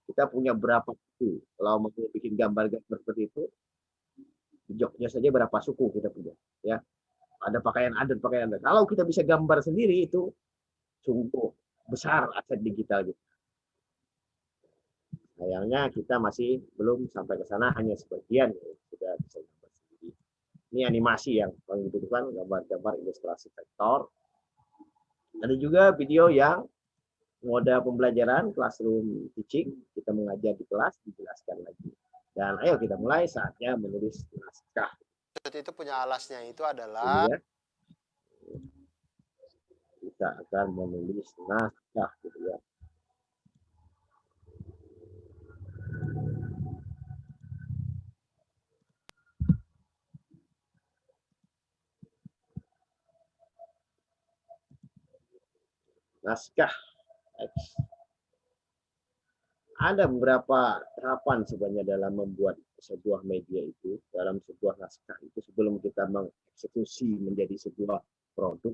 Kita punya berapa suku. Kalau mau bikin gambar-gambar seperti itu, di Jogja saja berapa suku kita punya. Ya, ada pakaian adat, pakaian adat. Kalau kita bisa gambar sendiri itu sungguh besar aset digital gitu. Sayangnya kita masih belum sampai ke sana, hanya sebagian sudah bisa gambar sendiri. Ini animasi yang paling dibutuhkan, gambar-gambar ilustrasi vektor. Ada juga video yang mode pembelajaran, classroom teaching, kita mengajar di kelas, dijelaskan lagi. Dan ayo kita mulai, saatnya menulis naskah. Itu punya alasnya itu adalah Ya. Kita akan menulis naskah gitu ya. Naskah. Ada beberapa tahapan sebenarnya dalam membuat sebuah media itu, dalam sebuah naskah itu sebelum kita mengeksekusi menjadi sebuah produk.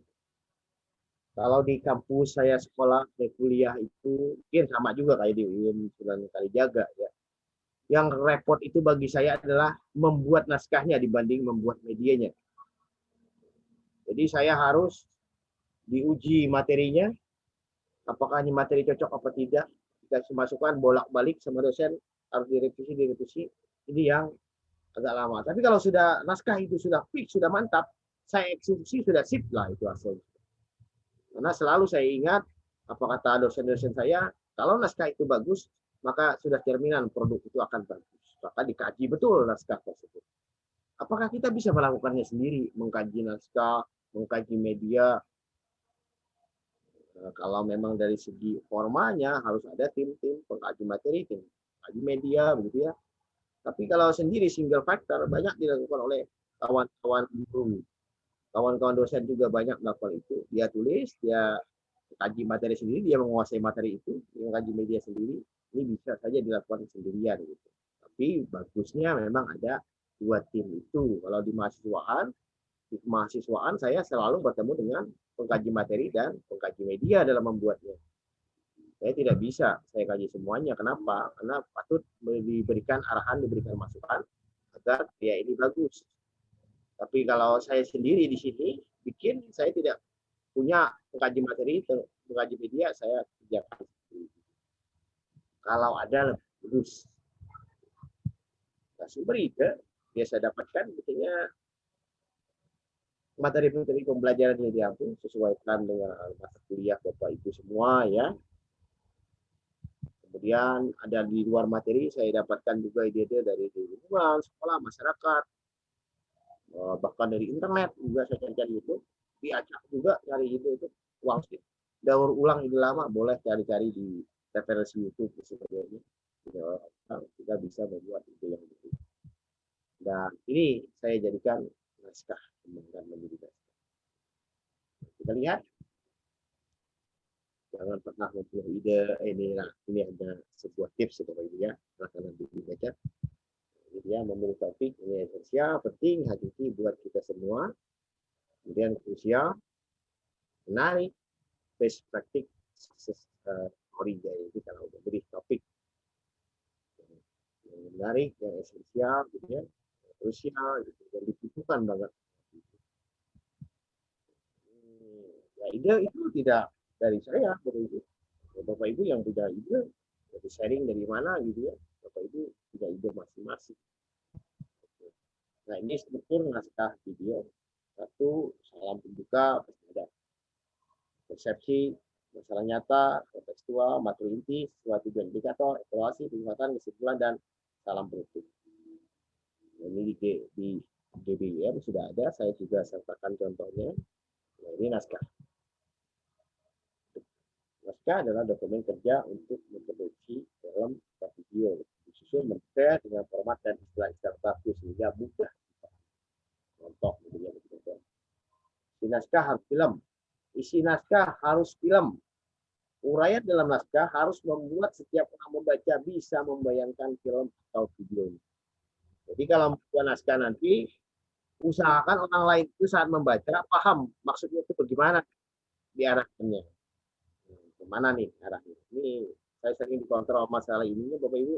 Kalau di kampus saya sekolah, saya kuliah itu mungkin sama juga kayak di UIN Sunan Kalijaga ya. Yang repot itu bagi saya adalah membuat naskahnya dibanding membuat medianya. Jadi saya harus diuji materinya, apakah ini materi cocok apa tidak, dikasih masukan bolak-balik sama dosen, harus direvisi. Ini yang agak lama. Tapi kalau sudah naskah itu sudah fix, sudah mantap, saya eksekusi sudah sip lah itu hasilnya. Karena selalu saya ingat apa kata dosen-dosen saya, kalau naskah itu bagus, maka sudah cerminan produk itu akan bagus. Maka dikaji betul naskah tersebut. Apakah kita bisa melakukannya sendiri, mengkaji naskah, mengkaji media? Kalau memang dari segi formanya harus ada tim-tim pengkaji materi, tim pengkaji media, begitu ya. Tapi kalau sendiri single factor banyak dilakukan oleh kawan-kawan guru, kawan-kawan dosen juga banyak melakukan itu. Dia tulis, dia kaji materi sendiri, dia menguasai materi itu, dia mengkaji media sendiri. Ini bisa saja dilakukan sendirian gitu. Tapi bagusnya memang ada dua tim itu. Kalau di mahasiswaan saya selalu bertemu dengan pengkaji materi dan pengkaji media dalam membuatnya. Saya tidak bisa saya kaji semuanya. Kenapa? Karena patut diberikan arahan, diberikan masukan agar ya ini bagus. Tapi kalau saya sendiri di sini bikin, saya tidak punya pengkaji materi, pengkaji media, saya kerjakan sendiri. Kalau ada lebih bagus. Nah, sumber ide yang saya dapatkan biasanya materi-materi pembelajaran yang diambil sesuaikan dengan mata kuliah Bapak Ibu semua ya. Kemudian ada di luar materi saya dapatkan juga ide-ide dari lingkungan, sekolah, masyarakat, bahkan dari internet juga saya cari itu, diajak juga cari ide itu uang sih. Daur ulang ide lama boleh cari-cari di referensi YouTube sebagainya. Kita bisa membuat ide yang begitu. Dan ini saya jadikan naskah. Kita lihat, jangan pernah mempunyai ide ini ada sebuah tips Bapak Ibu ya, silahkan nanti dibaca. Ini dia memilih topik ini esensial, penting, hakiki buat kita semua. Kemudian krusial, menarik, best practice, story jadi kalau memberi topik yang menarik, yang esensial, gitu ya, krusial, gitu, dan dibutuhkan banget. Ya, ide itu tidak dari saya, Bapak Ibu yang punya ide, dari sharing dari mana gitu ya, Bapak Ibu punya ide masing-masing. Nah ini struktur naskah video. Satu, salam pembuka, ada persepsi, masalah nyata, kontekstual, materi inti, suatu tujuan indikator, evaluasi, peningkatan, kesimpulan, dan salam penutup. Ini di GBIM sudah ada, saya juga sertakan contohnya. Nah, ini naskah. Naskah adalah dokumen kerja untuk memproduksi film atau video, disusun mendetail dengan format dan istilah-istilah baku sehingga mudah. Contoh, isi naskah harus film. Isi naskah harus film. Uraian dalam naskah harus membuat setiap orang membaca bisa membayangkan film atau video. Jadi kalau membuat naskah nanti, usahakan orang lain itu saat membaca paham maksudnya itu bagaimana diarahkannya. Mana nih arahnya. Ini saya sering dikontrol masalah ininya Bapak Ibu.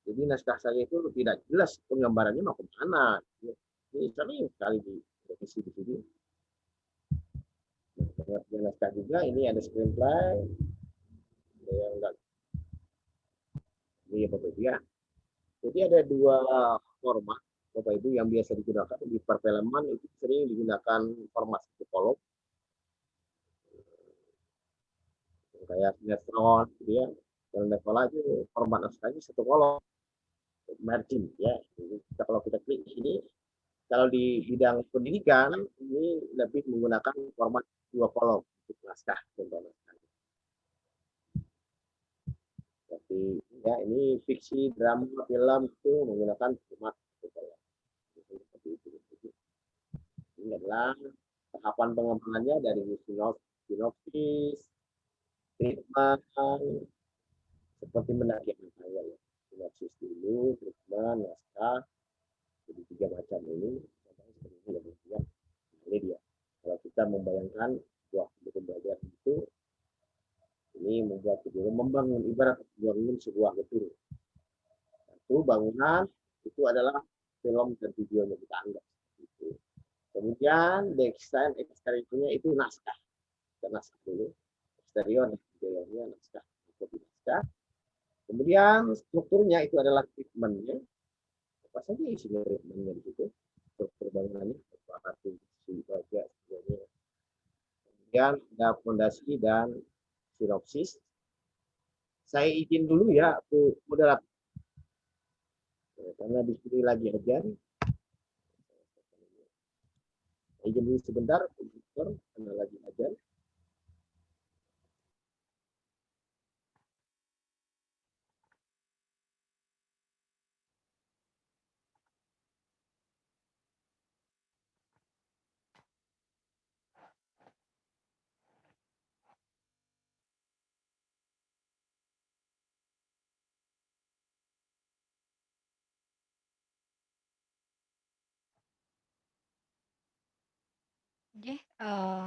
Jadi naskah saya itu tidak jelas penggambarannya mau kemana. Ini sering sekali di revisi di sini. Nah, naskah juga ini ada screenplay. Yang enggak ini Bapak Ibu ya. Jadi ada dua format Bapak Ibu yang biasa digunakan di perfilman itu sering digunakan format psikolog kayak sinetron gitu ya. Dalam sekolah itu format naskahnya satu kolom margin ya. Jadi, kalau kita klik ini kalau di bidang pendidikan ini lebih menggunakan format dua kolom untuk naskah contoh naskah. Tapi ya ini fiksi, drama, film itu menggunakan format satu kolom. Seperti itu. Ini adalah tahapan pengembangannya dari sinopsis, treatment, seperti mendaki saya ya. Sinopsis dulu, treatment, naskah, jadi 3 macam ini. Ini dia. Kalau kita membayangkan sebuah pembelajaran itu, ini membuat video membangun ibarat membangun sebuah gedung. Satu bangunan itu adalah film dan videonya kita anggap. Itu. Kemudian desain eksteriornya itu naskah. Kita naskah dulu. Eksterior dan interiornya naskah. Naskah. Kemudian strukturnya itu adalah treatmentnya. Apa saja isinya treatmentnya di situ. Struktur bangunannya, batu, besi, baja, sebagainya. Kemudian ada fondasi dan sinopsis. Saya izin dulu ya, Bu moderator. Karena di sini lagi aja. Izin dulu sebentar, karena lagi aja.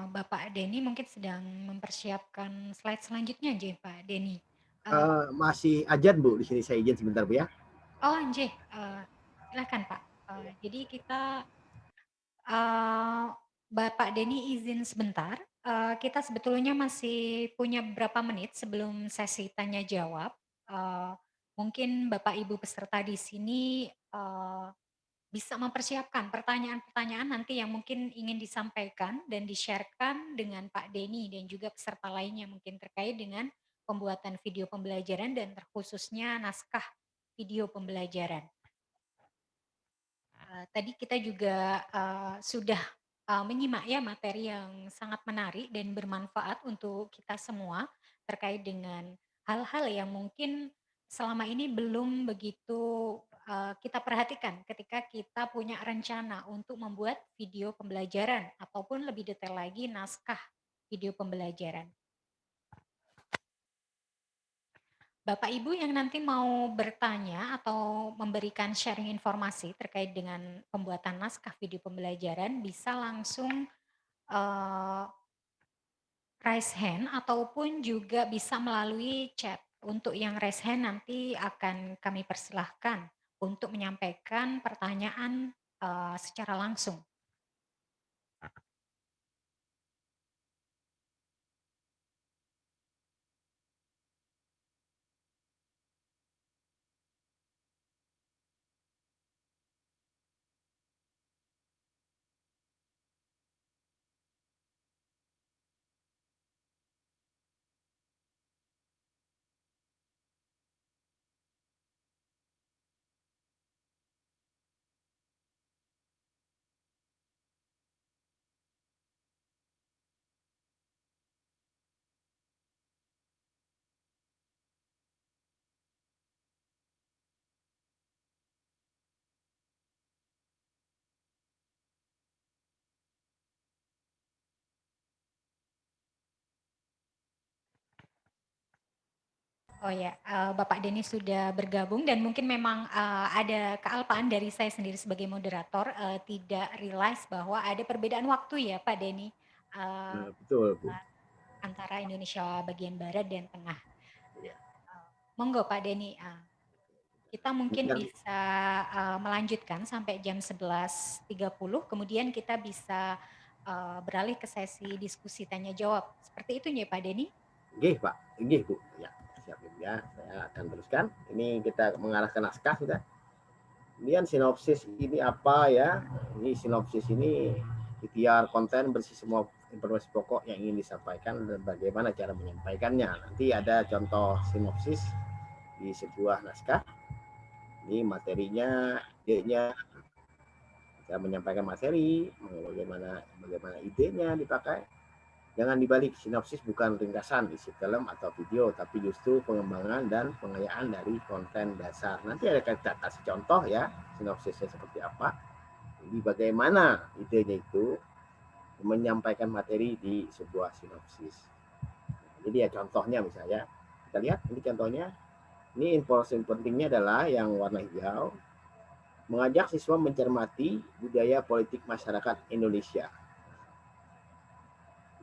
Bapak Denny mungkin sedang mempersiapkan slide selanjutnya, Pak Denny. Masih ajan Bu, di sini saya izin sebentar Bu ya. Oh, silakan Pak. Jadi kita Bapak Denny izin sebentar. Kita sebetulnya masih punya beberapa menit sebelum sesi tanya jawab. Mungkin Bapak Ibu peserta di sini bisa mempersiapkan pertanyaan-pertanyaan nanti yang mungkin ingin disampaikan dan di-sharekan dengan Pak Denny dan juga peserta lainnya mungkin terkait dengan pembuatan video pembelajaran dan terkhususnya naskah video pembelajaran. Tadi kita juga sudah menyimak ya materi yang sangat menarik dan bermanfaat untuk kita semua terkait dengan hal-hal yang mungkin selama ini belum begitu kita perhatikan ketika kita punya rencana untuk membuat video pembelajaran ataupun lebih detail lagi naskah video pembelajaran. Bapak Ibu yang nanti mau bertanya atau memberikan sharing informasi terkait dengan pembuatan naskah video pembelajaran bisa langsung raise hand ataupun juga bisa melalui chat. Untuk yang raise hand nanti akan kami persilahkan untuk menyampaikan pertanyaan secara langsung. Oh ya, Bapak Denny sudah bergabung dan mungkin memang ada kealpaan dari saya sendiri sebagai moderator tidak realize bahwa ada perbedaan waktu ya Pak Denny. Betul Bu. antara Indonesia bagian barat dan tengah. Monggo Pak Denny, kita mungkin bisa melanjutkan sampai jam 11.30, kemudian kita bisa beralih ke sesi diskusi tanya jawab. Seperti itu ya Pak Denny? Nggih Pak, nggih Bu. Ya, siap ya. Saya akan teruskan. Ini kita mengarah ke naskah sudah. Kemudian sinopsis ini apa ya? Ini sinopsis ini ikhtiar konten berisi semua informasi pokok yang ingin disampaikan dan bagaimana cara menyampaikannya. Nanti ada contoh sinopsis di sebuah naskah. Ini materinya, idenya, cara menyampaikan materi, bagaimana idenya dipakai. Jangan dibalik, sinopsis bukan ringkasan isi film atau video, tapi justru pengembangan dan pengayaan dari konten dasar. Nanti ada kita kasih contoh ya, sinopsisnya seperti apa. Jadi bagaimana idenya itu menyampaikan materi di sebuah sinopsis. Jadi ya contohnya misalnya, kita lihat ini contohnya. Ini informasi pentingnya adalah yang warna hijau, mengajak siswa mencermati budaya politik masyarakat Indonesia.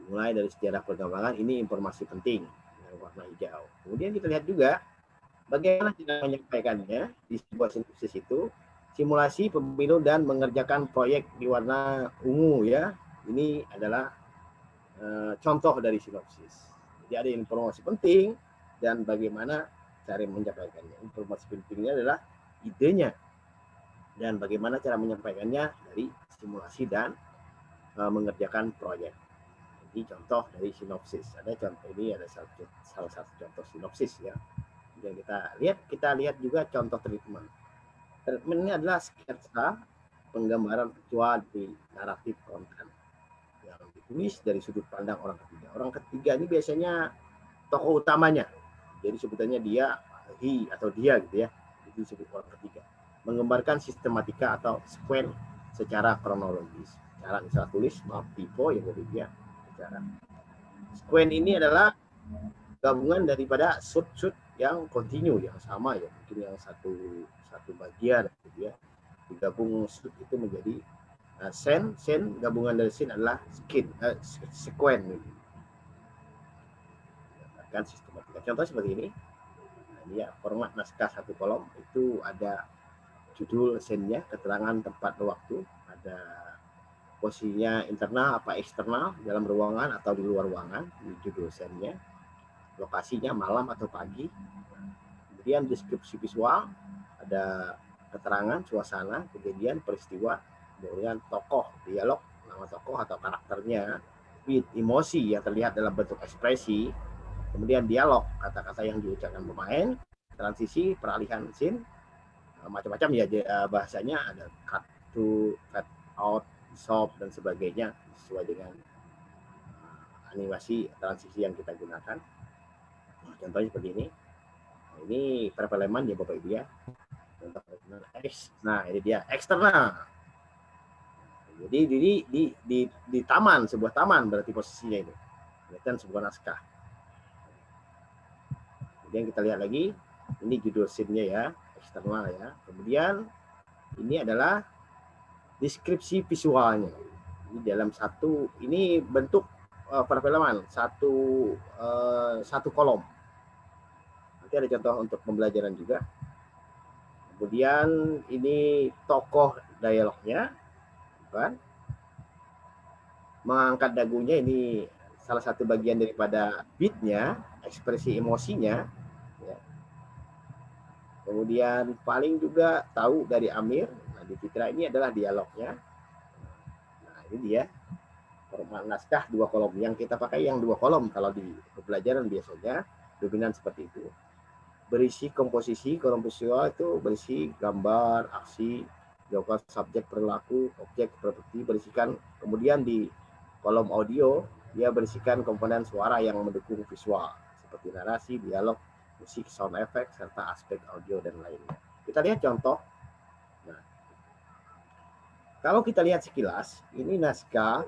Mulai dari sejarah perkembangan, ini informasi penting yang warna hijau. Kemudian kita lihat juga bagaimana cara menyampaikannya di sebuah sinopsis itu, simulasi pemilu dan mengerjakan proyek di warna ungu ya. Ini adalah contoh dari sinopsis. Jadi ada informasi penting dan bagaimana cara menyampaikannya. Informasi pentingnya adalah idenya dan bagaimana cara menyampaikannya dari simulasi dan mengerjakan proyek. Jadi contoh dari sinopsis. Ada contoh ini, ada salah satu contoh sinopsis ya. Yang kita lihat juga contoh treatment. Treatment ini adalah sketsa penggambaran visual di naratif konten yang ditulis dari sudut pandang orang ketiga. Orang ketiga ini biasanya tokoh utamanya. Jadi sebutannya dia, he atau dia gitu ya. Itu disebut orang ketiga. Menggambarkan sistematika atau sequence secara kronologis. Cara misalnya tulis, maaf, typo yang dia. Sequence ini adalah gabungan daripada shoot yang kontinu, yang sama ya, mungkin yang satu bagian gitu ya. Digabung shoot itu menjadi scene gabungan dari scene adalah sequence gitu. Kan sistematika. Contoh seperti ini. Nah, ini ya, format naskah satu kolom itu ada judul scene-nya, keterangan tempat waktu, ada posisinya internal apa eksternal, dalam ruangan atau di luar ruangan, di judul scene-nya, lokasinya malam atau pagi, kemudian deskripsi visual, ada keterangan suasana, kejadian, peristiwa, kemudian tokoh, dialog, nama tokoh atau karakternya, with emosi yang terlihat dalam bentuk ekspresi, kemudian dialog, kata-kata yang diucapkan pemain, transisi, peralihan scene, macam-macam ya bahasanya, ada cut to, cut out, shop dan sebagainya sesuai dengan animasi transisi yang kita gunakan. Contohnya seperti ini. Nah, ini perfilman ya Bapak Ibu ya. Contoh X. Nah, ini dia eksternal. Jadi di taman, sebuah taman berarti posisinya itu. Dan sebuah naskah. Kemudian kita lihat lagi, ini judul scene-nya ya, eksternal ya. Kemudian ini adalah deskripsi visualnya. Ini dalam ini bentuk perfilman satu kolom. Nanti ada contoh untuk pembelajaran juga. Kemudian ini tokoh dialognya, kan? Mengangkat dagunya, ini salah satu bagian daripada beatnya, ekspresi emosinya. Ya. Kemudian paling juga tahu dari Amir. Di Citra ini adalah dialognya. Nah, ini dia format naskah 2 kolom. Yang kita pakai yang 2 kolom kalau di pembelajaran biasanya dominan seperti itu. Berisi komposisi, kolom visual itu berisi gambar, aksi, jawaban subjek, perilaku, objek, properti, berisikan. Kemudian di kolom audio dia berisikan komponen suara yang mendukung visual seperti narasi, dialog, musik, sound effect, serta aspek audio dan lainnya. Kita lihat contoh. Kalau kita lihat sekilas, ini naskah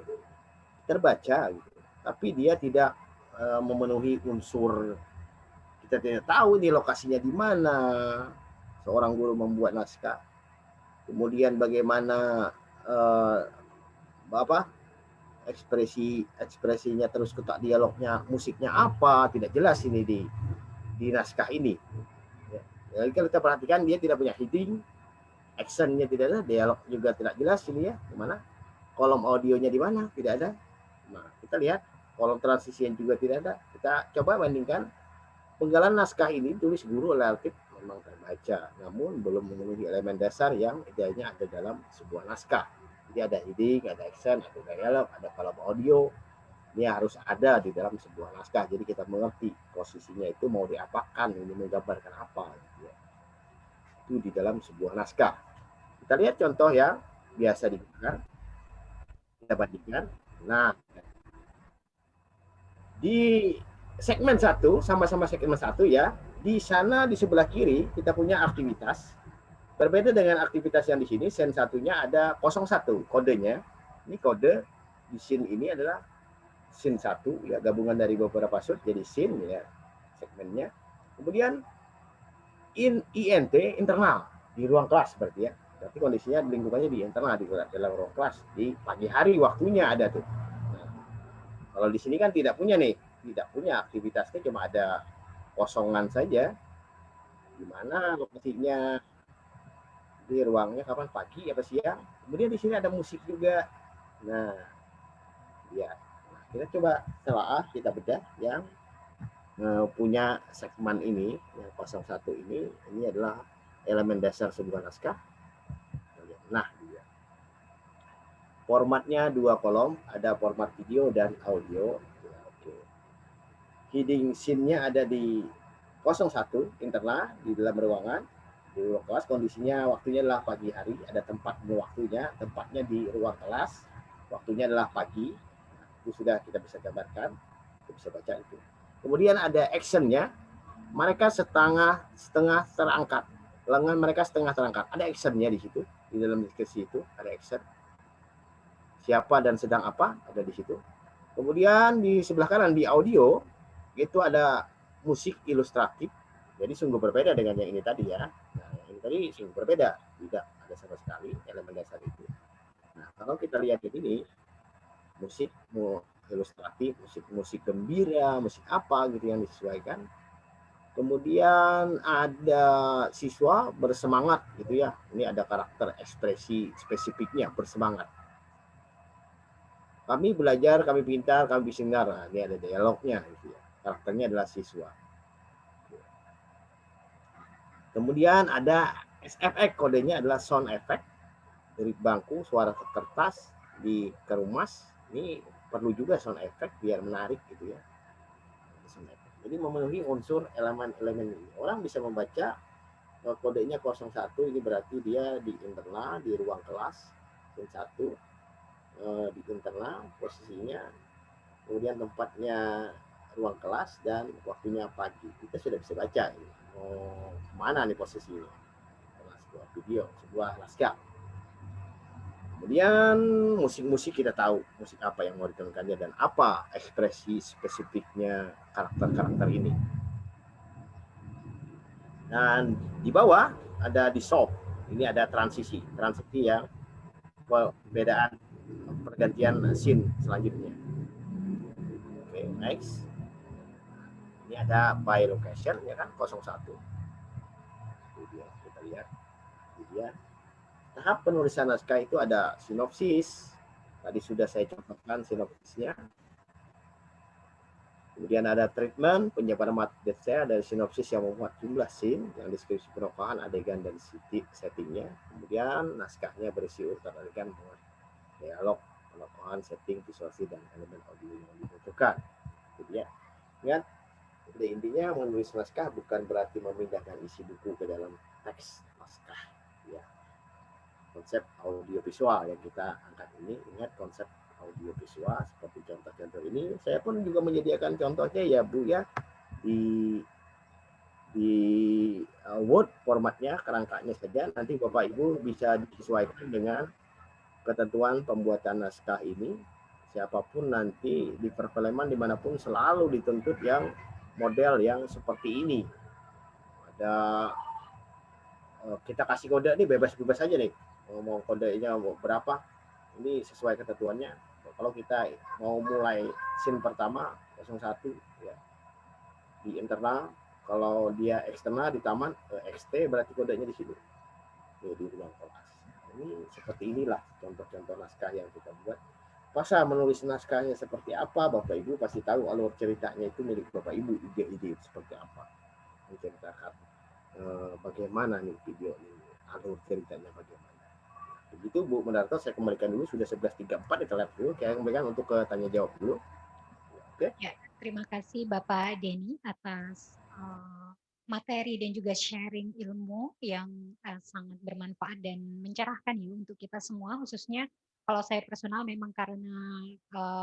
terbaca, gitu. Tapi dia tidak memenuhi unsur, kita tidak tahu ini lokasinya di mana, seorang guru membuat naskah. Kemudian bagaimana ekspresinya terus ketak dialognya, musiknya apa, tidak jelas ini di naskah ini. Ya. Jadi kalau kita perhatikan dia tidak punya heading, actionnya tidak ada, dialog juga tidak jelas ini ya, di mana kolom audionya di mana, tidak ada. Nah, kita lihat kolom transisinya juga tidak ada. Kita coba bandingkan penggalan naskah ini tulis guru relatif memang terbaca, namun belum memenuhi elemen dasar yang idealnya ada dalam sebuah naskah. Jadi ada heading, ada action, ada dialog, ada kolom audio. Ini harus ada di dalam sebuah naskah. Jadi kita mengerti posisinya itu mau diapakan, ini menggambarkan apa. Gitu ya. Itu di dalam sebuah naskah. Kita lihat contoh yang biasa digunakan. Kita bandingkan. Nah, di segmen 1, sama-sama segmen 1 ya, di sana di sebelah kiri kita punya aktivitas. Berbeda dengan aktivitas yang di sini, scene satunya ada 01 kodenya. Ini kode di scene ini adalah scene 1 ya, gabungan dari beberapa shoot jadi scene ya segmennya. Kemudian INT internal di ruang kelas berarti ya. Berarti kondisinya lingkungannya di internal di dalam ruang kelas. Di pagi hari waktunya ada tuh. Nah, kalau di sini kan tidak punya nih, tidak punya aktivitasnya, cuma ada kosongan saja. Di mana lokasinya, di ruangnya kapan, pagi apa siang. Kemudian di sini ada musik juga. Nah, ya. Nah, kita coba telah kita bedah yang punya segmen ini, yang 01 ini adalah elemen dasar sebuah naskah. Nah, dia. Formatnya 2 kolom, ada format video dan audio. Oke. Heading scene-nya ada di 01 internal di dalam ruangan. Di ruang kelas kondisinya waktunya adalah pagi hari, ada tempatnya waktunya, tempatnya di ruang kelas, waktunya adalah pagi. Nah, itu sudah kita bisa gambarkan, kita bisa baca itu. Kemudian ada actionnya, mereka setengah terangkat, lengan mereka setengah terangkat, ada actionnya di situ, di dalam deskripsi itu ada action. Siapa dan sedang apa ada di situ. Kemudian di sebelah kanan di audio itu ada musik ilustratif, jadi sungguh berbeda dengan yang ini tadi ya. Nah, yang ini tadi sungguh berbeda, tidak ada sama sekali elemen dasar itu. Nah, kalau kita lihat di sini musik ilustratif, musik gembira, musik apa gitu yang disesuaikan. Kemudian ada siswa bersemangat gitu ya. Ini ada karakter ekspresi spesifiknya, bersemangat. Kami belajar, kami pintar, kami bisinar. Nah, ini ada dialognya gitu ya. Karakternya adalah siswa. Kemudian ada SFX, kodenya adalah sound effect. Dari bangku, suara kertas, di kerumas. Ini perlu juga sound effect biar menarik gitu ya. Jadi memenuhi unsur elemen-elemen ini. Orang bisa membaca kodenya 01, ini berarti dia di internal, di ruang kelas. 1 di internal posisinya, kemudian tempatnya ruang kelas dan waktunya pagi. Kita sudah bisa baca ini. Oh, mana nih posisinya? Sebuah video, sebuah naskah. Kemudian musik-musik kita tahu musik apa yang mau ditemukannya dan apa ekspresi spesifiknya karakter-karakter ini. Dan di bawah ada di soft, ini ada transisi yang perbedaan pergantian scene selanjutnya. Oke, next. Ini ada by location ya kan 01. Itu dia, kita lihat. Ini dia. Tahap penulisan naskah itu ada sinopsis. Tadi sudah saya contohkan sinopsisnya. Kemudian ada treatment, penyiapan materi, ada sinopsis yang memuat jumlah scene, yang deskripsi penokohan, adegan, dan settingnya. Kemudian naskahnya berisi urutan adegan, dialog, penokohan, setting, visualisasi, dan elemen audio yang dibutuhkan. Jadi ya, ingat, intinya menulis naskah bukan berarti memindahkan isi buku ke dalam teks naskah. Ya. Konsep audio visual yang kita angkat ini, ingat konsep audio visual seperti contoh-contoh ini. Saya pun juga menyediakan contohnya ya Bu ya di Word formatnya, kerangkanya saja. Nanti Bapak Ibu bisa disesuaikan dengan ketentuan pembuatan naskah ini. Siapapun nanti di perfilman dimanapun selalu dituntut yang model yang seperti ini. Ada kita kasih kode ini bebas-bebas aja nih. Mau kodenya mau berapa? Ini sesuai ketentuannya. Kalau kita mau mulai scene pertama 01 ya di internal, kalau dia eksternal di taman XT berarti kodenya di sini di ruang kelas. Ini seperti inilah contoh-contoh naskah yang kita buat. Pasal menulis naskahnya seperti apa, Bapak Ibu pasti tahu alur ceritanya itu milik Bapak Ibu, ide-ide seperti apa menceritakan bagaimana nih video ini, alur ceritanya bagaimana. Begitu Bu Mundarto, saya kembalikan dulu, sudah 11.34 kita lihat dulu, saya kembalikan untuk ke tanya jawab dulu. Oke. Ya, terima kasih Bapak Denny atas materi dan juga sharing ilmu yang sangat bermanfaat dan mencerahkan ya untuk kita semua, khususnya kalau saya personal memang karena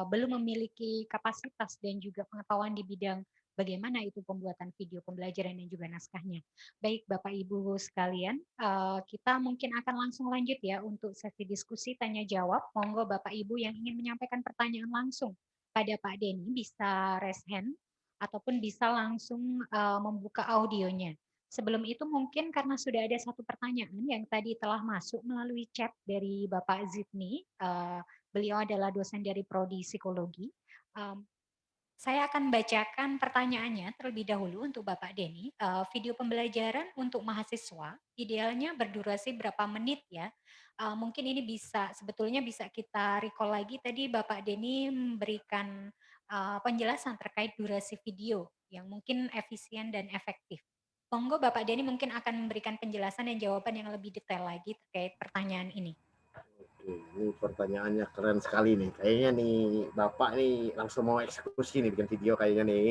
belum memiliki kapasitas dan juga pengetahuan di bidang bagaimana itu pembuatan video pembelajaran dan juga naskahnya. Baik Bapak Ibu sekalian, kita mungkin akan langsung lanjut ya untuk sesi diskusi tanya jawab. Monggo Bapak Ibu yang ingin menyampaikan pertanyaan langsung pada Pak Denny bisa raise hand ataupun bisa langsung membuka audionya. Sebelum itu mungkin karena sudah ada satu pertanyaan yang tadi telah masuk melalui chat dari Bapak Zidni, beliau adalah dosen dari Prodi Psikologi. Saya akan bacakan pertanyaannya terlebih dahulu untuk Bapak Denny. Video pembelajaran untuk mahasiswa idealnya berdurasi berapa menit ya? Mungkin ini sebetulnya bisa kita recall lagi tadi Bapak Denny memberikan penjelasan terkait durasi video yang mungkin efisien dan efektif. Monggo Bapak Denny mungkin akan memberikan penjelasan dan jawaban yang lebih detail lagi terkait pertanyaan ini. Oke, ini pertanyaannya keren sekali nih. Kayaknya nih Bapak nih langsung mau eksekusi nih bikin video kayaknya nih.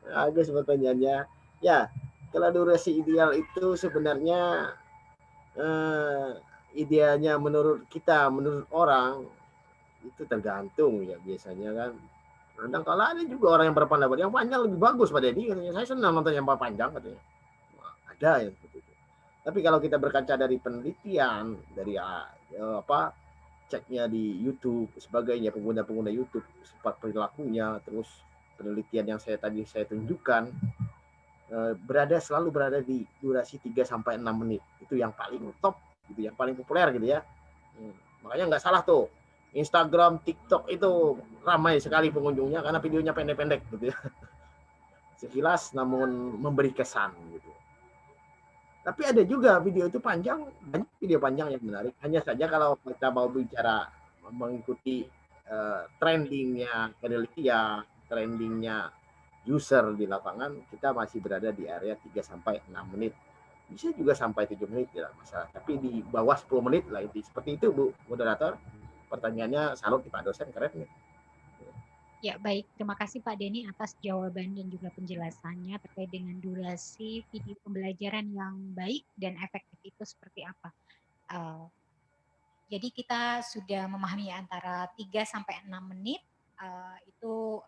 Bagus pertanyaannya. Ya, kalau durasi ideal itu sebenarnya idealnya menurut kita, menurut orang itu tergantung ya biasanya kan. Kadang kala ada juga orang yang berpendapat yang panjang lebih bagus Pak Deddy katanya. Saya senang nonton yang panjang katanya. Wah, ada yang seperti itu. Tapi kalau kita berkaca dari penelitian, dari ceknya di YouTube sebagainya, pengguna-pengguna YouTube sifat perilakunya, terus penelitian yang saya tunjukkan selalu berada di durasi 3 sampai 6 menit. Itu yang paling top gitu, yang paling populer gitu ya. Makanya nggak salah tuh. Instagram, TikTok itu ramai sekali pengunjungnya karena videonya pendek-pendek gitu ya. Sekilas namun memberi kesan gitu. Tapi ada juga video itu panjang, banyak video panjang yang menarik. Hanya saja kalau kita mau bicara mengikuti trendingnya penelitian, trendingnya user di lapangan, kita masih berada di area 3 sampai 6 menit. Bisa juga sampai 7 menit tidak masalah. Tapi di bawah 10 menit lah itu. Seperti itu Bu Moderator. Pertanyaannya salut di Pak dosen, keren nih. Ya, baik. Terima kasih Pak Denny atas jawaban dan juga penjelasannya terkait dengan durasi video pembelajaran yang baik dan efektif itu seperti apa. Jadi kita sudah memahami antara 3 sampai 6 menit, itu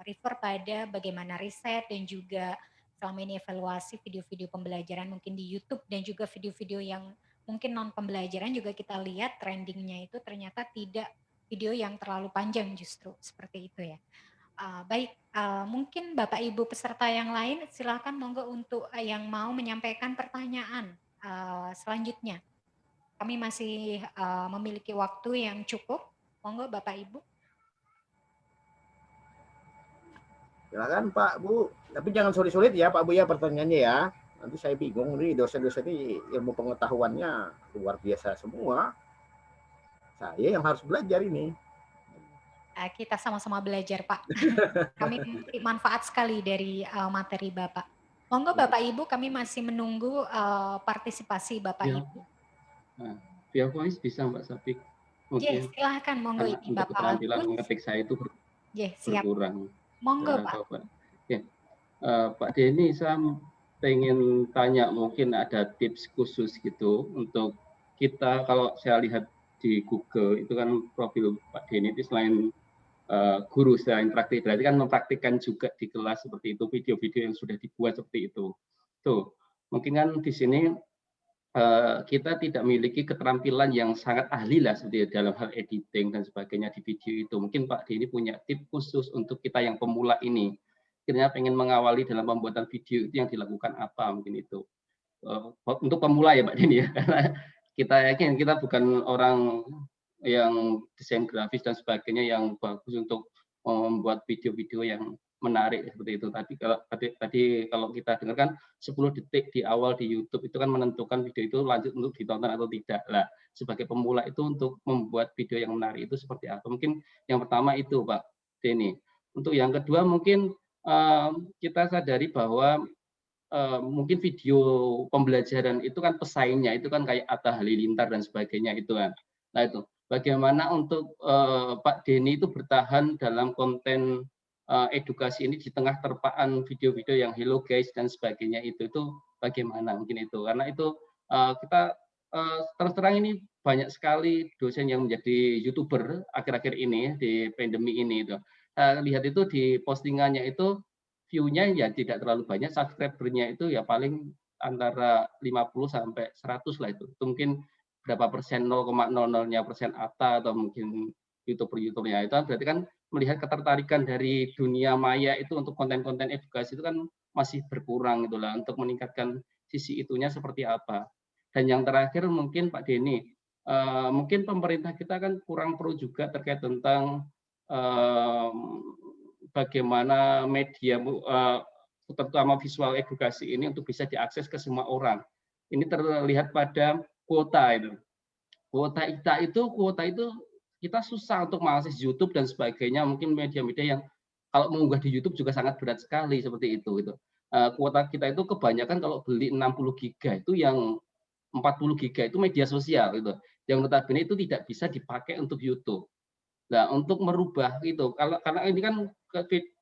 refer pada bagaimana riset dan juga selama ini evaluasi video-video pembelajaran mungkin di YouTube dan juga video-video yang mungkin non pembelajaran juga kita lihat trendingnya itu ternyata tidak video yang terlalu panjang justru seperti itu ya. Baik, mungkin Bapak Ibu peserta yang lain silakan monggo untuk yang mau menyampaikan pertanyaan selanjutnya. Kami masih memiliki waktu yang cukup. Monggo Bapak Ibu. Silakan Pak Bu, tapi jangan sulit-sulit ya Pak Bu ya pertanyaannya ya. Nanti saya bingung nih dosen-dosen ini ilmu pengetahuannya luar biasa semua. Saya yang harus belajar ini. Kita sama-sama belajar Pak. Kami memiliki manfaat sekali dari materi Bapak. Monggo Bapak Ibu, kami masih menunggu partisipasi Bapak Ya. Ibu. Via voice bisa Mbak Sapik. Yes, silahkan monggo ini untuk Bapak keterampilan Agus. mengetik saya itu Siap. berkurang. Monggo Pak. Ya. Pak Denny, saya pengen tanya mungkin ada tips khusus gitu untuk kita. Kalau saya lihat di Google itu kan profil Pak Denny itu selain guru, selain praktik, berarti kan mempraktikkan juga di kelas seperti itu, video-video yang sudah dibuat seperti itu. Tuh, mungkin kan di sini kita tidak memiliki keterampilan yang sangat ahli lah seperti dalam hal editing dan sebagainya di video itu. Mungkin Pak Denny punya tips khusus untuk kita yang pemula ini. Kiranya pengen mengawali dalam pembuatan video itu yang dilakukan apa mungkin itu. Untuk pemula ya Pak Denny ya, karena kita yakin kita bukan orang yang desain grafis dan sebagainya yang bagus untuk membuat video-video yang menarik seperti itu. Tadi kalau kita dengarkan 10 detik di awal di YouTube itu kan menentukan video itu lanjut untuk ditonton atau tidak. Lah, sebagai pemula itu untuk membuat video yang menarik itu seperti apa? Mungkin yang pertama itu Pak Denny. Untuk yang kedua mungkin kita sadari bahwa mungkin video pembelajaran itu kan pesaingnya itu kan kayak Atta Halilintar dan sebagainya itu kan. Nah itu bagaimana untuk Pak Denny itu bertahan dalam konten edukasi ini di tengah terpaan video-video yang hello guys dan sebagainya itu bagaimana mungkin itu karena itu kita terus terang ini banyak sekali dosen yang menjadi YouTuber akhir-akhir ini di pandemi ini itu lihat itu di postingannya itu view-nya ya tidak terlalu banyak, subscriber-nya itu ya paling antara 50 sampai 100 lah itu mungkin berapa persen 0,00% Atta atau mungkin YouTuber-nya itu berarti kan melihat ketertarikan dari dunia maya itu untuk konten-konten edukasi itu kan masih berkurang itulah untuk meningkatkan sisi itunya seperti apa. Dan yang terakhir mungkin Pak Denny, mungkin pemerintah kita kan kurang pro juga terkait tentang bagaimana media terutama visual edukasi ini untuk bisa diakses ke semua orang. Ini terlihat pada kuota itu. Kuota itu kita susah untuk mengakses YouTube dan sebagainya. Mungkin media-media yang kalau mengunggah di YouTube juga sangat berat sekali seperti itu. Gitu. Kuota kita itu kebanyakan kalau beli 60 giga itu yang 40 giga itu media sosial gitu. Yang notabene itu tidak bisa dipakai untuk YouTube. Nah, untuk merubah itu, karena ini kan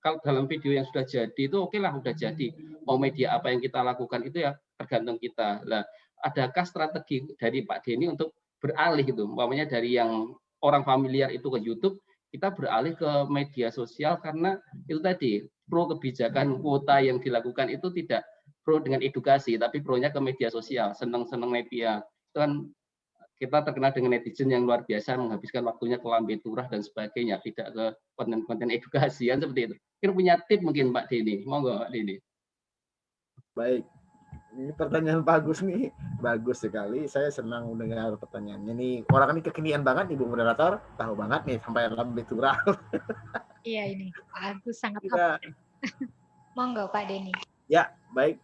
kalau dalam video yang sudah jadi itu oke lah udah jadi. Mau media apa yang kita lakukan itu ya tergantung kita. Nah, adakah strategi dari Pak Denny untuk beralih gitu, umpamanya dari yang orang familiar itu ke YouTube, kita beralih ke media sosial karena itu tadi pro kebijakan kuota yang dilakukan itu tidak pro dengan edukasi, tapi pro-nya ke media sosial, seneng-seneng media. Itu kan kita terkenal dengan netizen yang luar biasa menghabiskan waktunya ke lambe turah dan sebagainya, tidak ke konten-konten edukasi kan seperti itu. Kira punya tip mungkin Pak Denny, monggo Pak Denny. Baik, ini pertanyaan bagus nih, bagus sekali. Saya senang mendengar pertanyaannya nih. Orang ini kekinian banget nih, Bu Moderator, tahu banget nih sampai lambe turah. Iya ini, bagus sangat. Kita... Monggo Pak Denny. Ya, baik.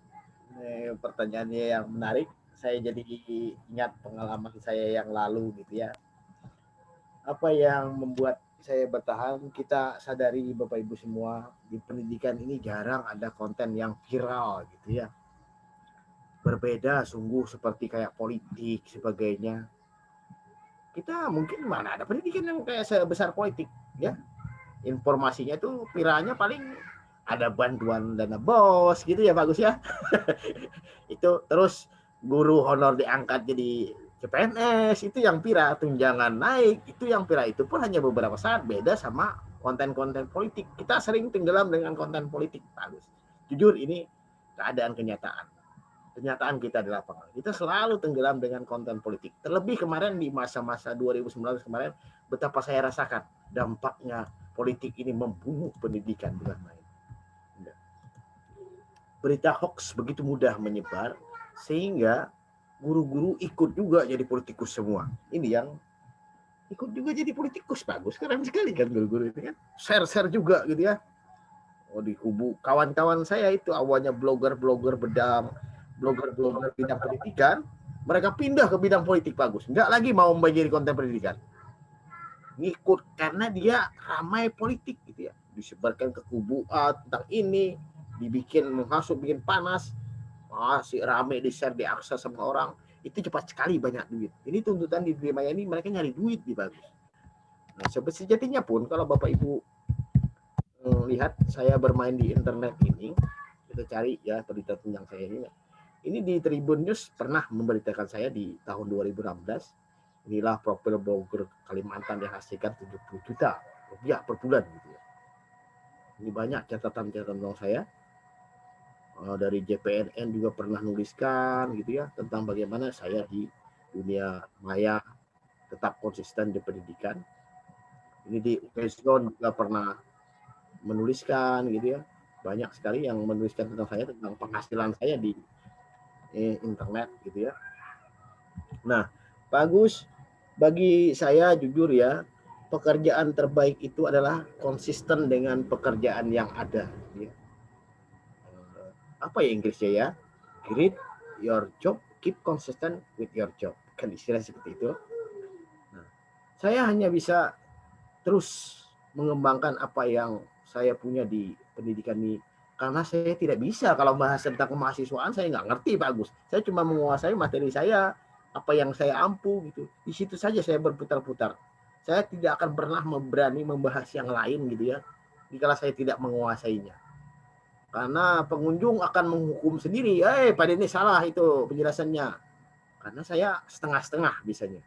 Ini pertanyaannya yang menarik. Saya jadi ingat pengalaman saya yang lalu gitu ya. Apa yang membuat saya bertahan? Kita sadari Bapak Ibu semua, di pendidikan ini jarang ada konten yang viral gitu ya. Berbeda sungguh seperti kayak politik sebagainya. Kita mungkin mana ada pendidikan yang kayak sebesar politik ya. Informasinya itu viralnya paling ada bantuan dana bos gitu ya, bagus ya. Itu terus guru honor diangkat jadi CPNS, itu yang viral, tunjangan naik, itu yang viral. Itu pun hanya beberapa saat, beda sama konten-konten politik. Kita sering tenggelam dengan konten politik, bagus. Jujur ini keadaan kenyataan kita di lapangan. Kita selalu tenggelam dengan konten politik. Terlebih kemarin di masa-masa 2019 kemarin, betapa saya rasakan dampaknya politik ini membunuh pendidikan bukan main. Berita hoax begitu mudah menyebar, sehingga guru-guru ikut juga jadi politikus semua. Ini yang ikut juga jadi politikus, bagus, keren sekali kan guru-guru itu kan. Share-share juga gitu ya. Oh, di kubu kawan-kawan saya itu awalnya blogger-blogger bedang, blogger-blogger bidang pendidikan, mereka pindah ke bidang politik, bagus. Enggak lagi mau menjadi konten pendidikan. Ngikut karena dia ramai politik gitu ya. Disebarkan ke kubu A tentang ini, dibikin menghasut, bikin panas. Si rame di-share, diakses sama orang, itu cepat sekali banyak duit. Ini tuntutan di dunia maya ini, mereka nyari duit di bagus. Nah, sejatinya pun kalau Bapak Ibu lihat saya bermain di internet ini, kita cari ya berita tentang saya ini. Ini di Tribun News pernah memberitakan saya di tahun 2016. Inilah profil blogger Kalimantan yang hasilkan 70 juta rupiah per bulan gitu ya. Ini banyak catatan-catatan tentang saya. Dari JPNN juga pernah nuliskan gitu ya tentang bagaimana saya di dunia maya tetap konsisten di pendidikan. Ini di UPSON juga pernah menuliskan gitu ya, banyak sekali yang menuliskan tentang saya, tentang penghasilan saya di internet gitu ya. Nah, bagus, bagi saya jujur ya, pekerjaan terbaik itu adalah konsisten dengan pekerjaan yang ada. Ya. Apa ya Inggrisnya ya? Great your job, keep consistent with your job. Kan istilah seperti itu. Nah, saya hanya bisa terus mengembangkan apa yang saya punya di pendidikan ini. Karena saya tidak bisa kalau bahas tentang kemahasiswaan, saya nggak ngerti Pak Agus. Saya cuma menguasai materi saya, apa yang saya ampu gitu. Di situ saja saya berputar-putar. Saya tidak akan pernah berani membahas yang lain gitu ya, jika saya tidak menguasainya. Karena pengunjung akan menghukum sendiri, Pak Denny salah itu penjelasannya. Karena saya setengah-setengah bisanya.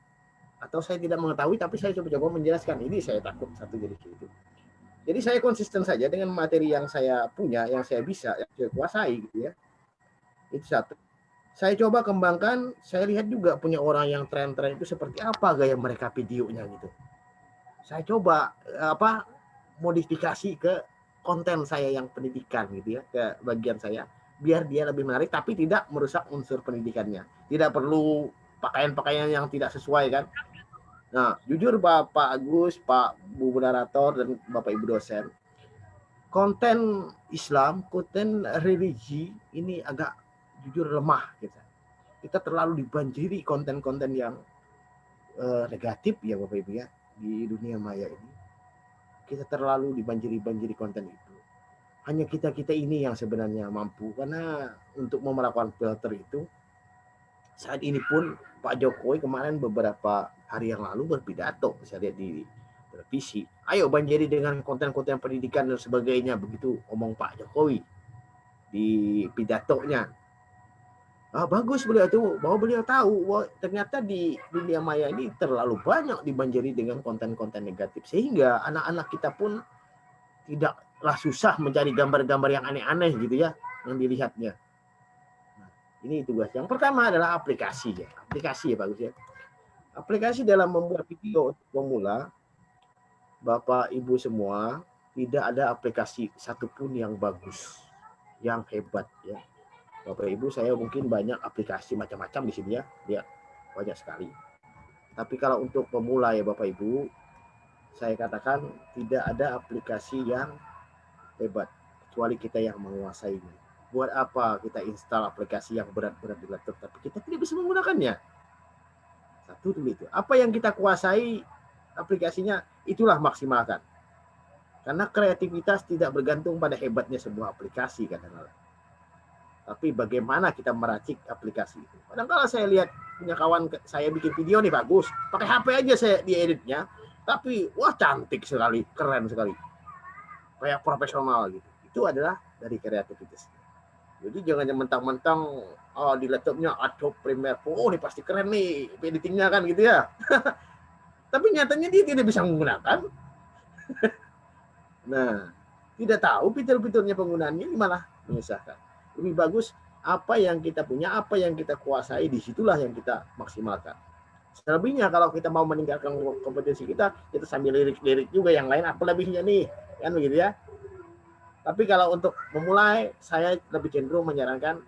Atau saya tidak mengetahui, tapi saya coba-coba menjelaskan. Ini saya takut satu jadi gitu. Jadi saya konsisten saja dengan materi yang saya punya, yang saya bisa, yang saya kuasai gitu ya. Itu satu. Saya coba kembangkan, saya lihat juga punya orang yang tren-tren itu seperti apa gaya mereka videonya gitu. Saya coba modifikasi ke konten saya yang pendidikan gitu ya, ke bagian saya, biar dia lebih menarik tapi tidak merusak unsur pendidikannya. Tidak perlu pakaian-pakaian yang tidak sesuai kan. Nah, jujur Bapak Agus, Pak Bu Moderator, dan Bapak Ibu dosen, konten Islam, konten religi ini agak jujur lemah gitu. Kita terlalu dibanjiri konten-konten yang negatif ya Bapak Ibu ya, di dunia maya ini. Kita terlalu dibanjiri konten itu. Hanya kita-kita ini yang sebenarnya mampu, karena untuk melakukan filter itu, saat ini pun Pak Jokowi kemarin beberapa hari yang lalu berpidato, saya lihat di televisi. Ayo banjiri dengan konten-konten pendidikan dan sebagainya, begitu omong Pak Jokowi di pidatonya. Bagus beliau itu, bahwa beliau tahu bahwa ternyata di dunia maya ini terlalu banyak dibanjiri dengan konten-konten negatif, sehingga anak-anak kita pun tidaklah susah mencari gambar-gambar yang aneh-aneh gitu ya, yang dilihatnya. Nah, ini tugas. Yang pertama adalah aplikasi ya, aplikasi ya bagus ya. Aplikasi dalam membuat video untuk pemula, Bapak Ibu semua, tidak ada aplikasi satupun yang bagus, yang hebat ya. Bapak Ibu, saya mungkin banyak aplikasi macam-macam di sini ya, lihat banyak sekali. Tapi kalau untuk pemula ya Bapak Ibu, saya katakan tidak ada aplikasi yang hebat kecuali kita yang menguasainya. Buat apa kita install aplikasi yang berat-berat di laptop tapi kita tidak bisa menggunakannya? Satu dulu itu. Apa yang kita kuasai aplikasinya, itulah maksimalkan. Karena kreativitas tidak bergantung pada hebatnya sebuah aplikasi kadang-kadang. Tapi bagaimana kita meracik aplikasi itu. Kadang-kadang saya lihat punya kawan saya bikin video nih bagus, pakai HP aja saya dieditnya, tapi wah cantik sekali, keren sekali, kayak profesional gitu. Itu adalah dari kreativitas. Jadi jangan mentang-mentang di laptopnya Adobe Premiere Pro, ini pasti keren nih editingnya kan gitu ya. Tapi nyatanya dia tidak bisa menggunakan. Nah, tidak tahu fitur-fiturnya penggunaannya, malah menyusahkan. Lebih bagus apa yang kita punya, apa yang kita kuasai, disitulah yang kita maksimalkan. Selebihnya kalau kita mau meninggalkan kompetensi kita sambil lirik-lirik juga yang lain, apa lebihnya nih, kan begitu ya. Tapi kalau untuk memulai, saya lebih cenderung menyarankan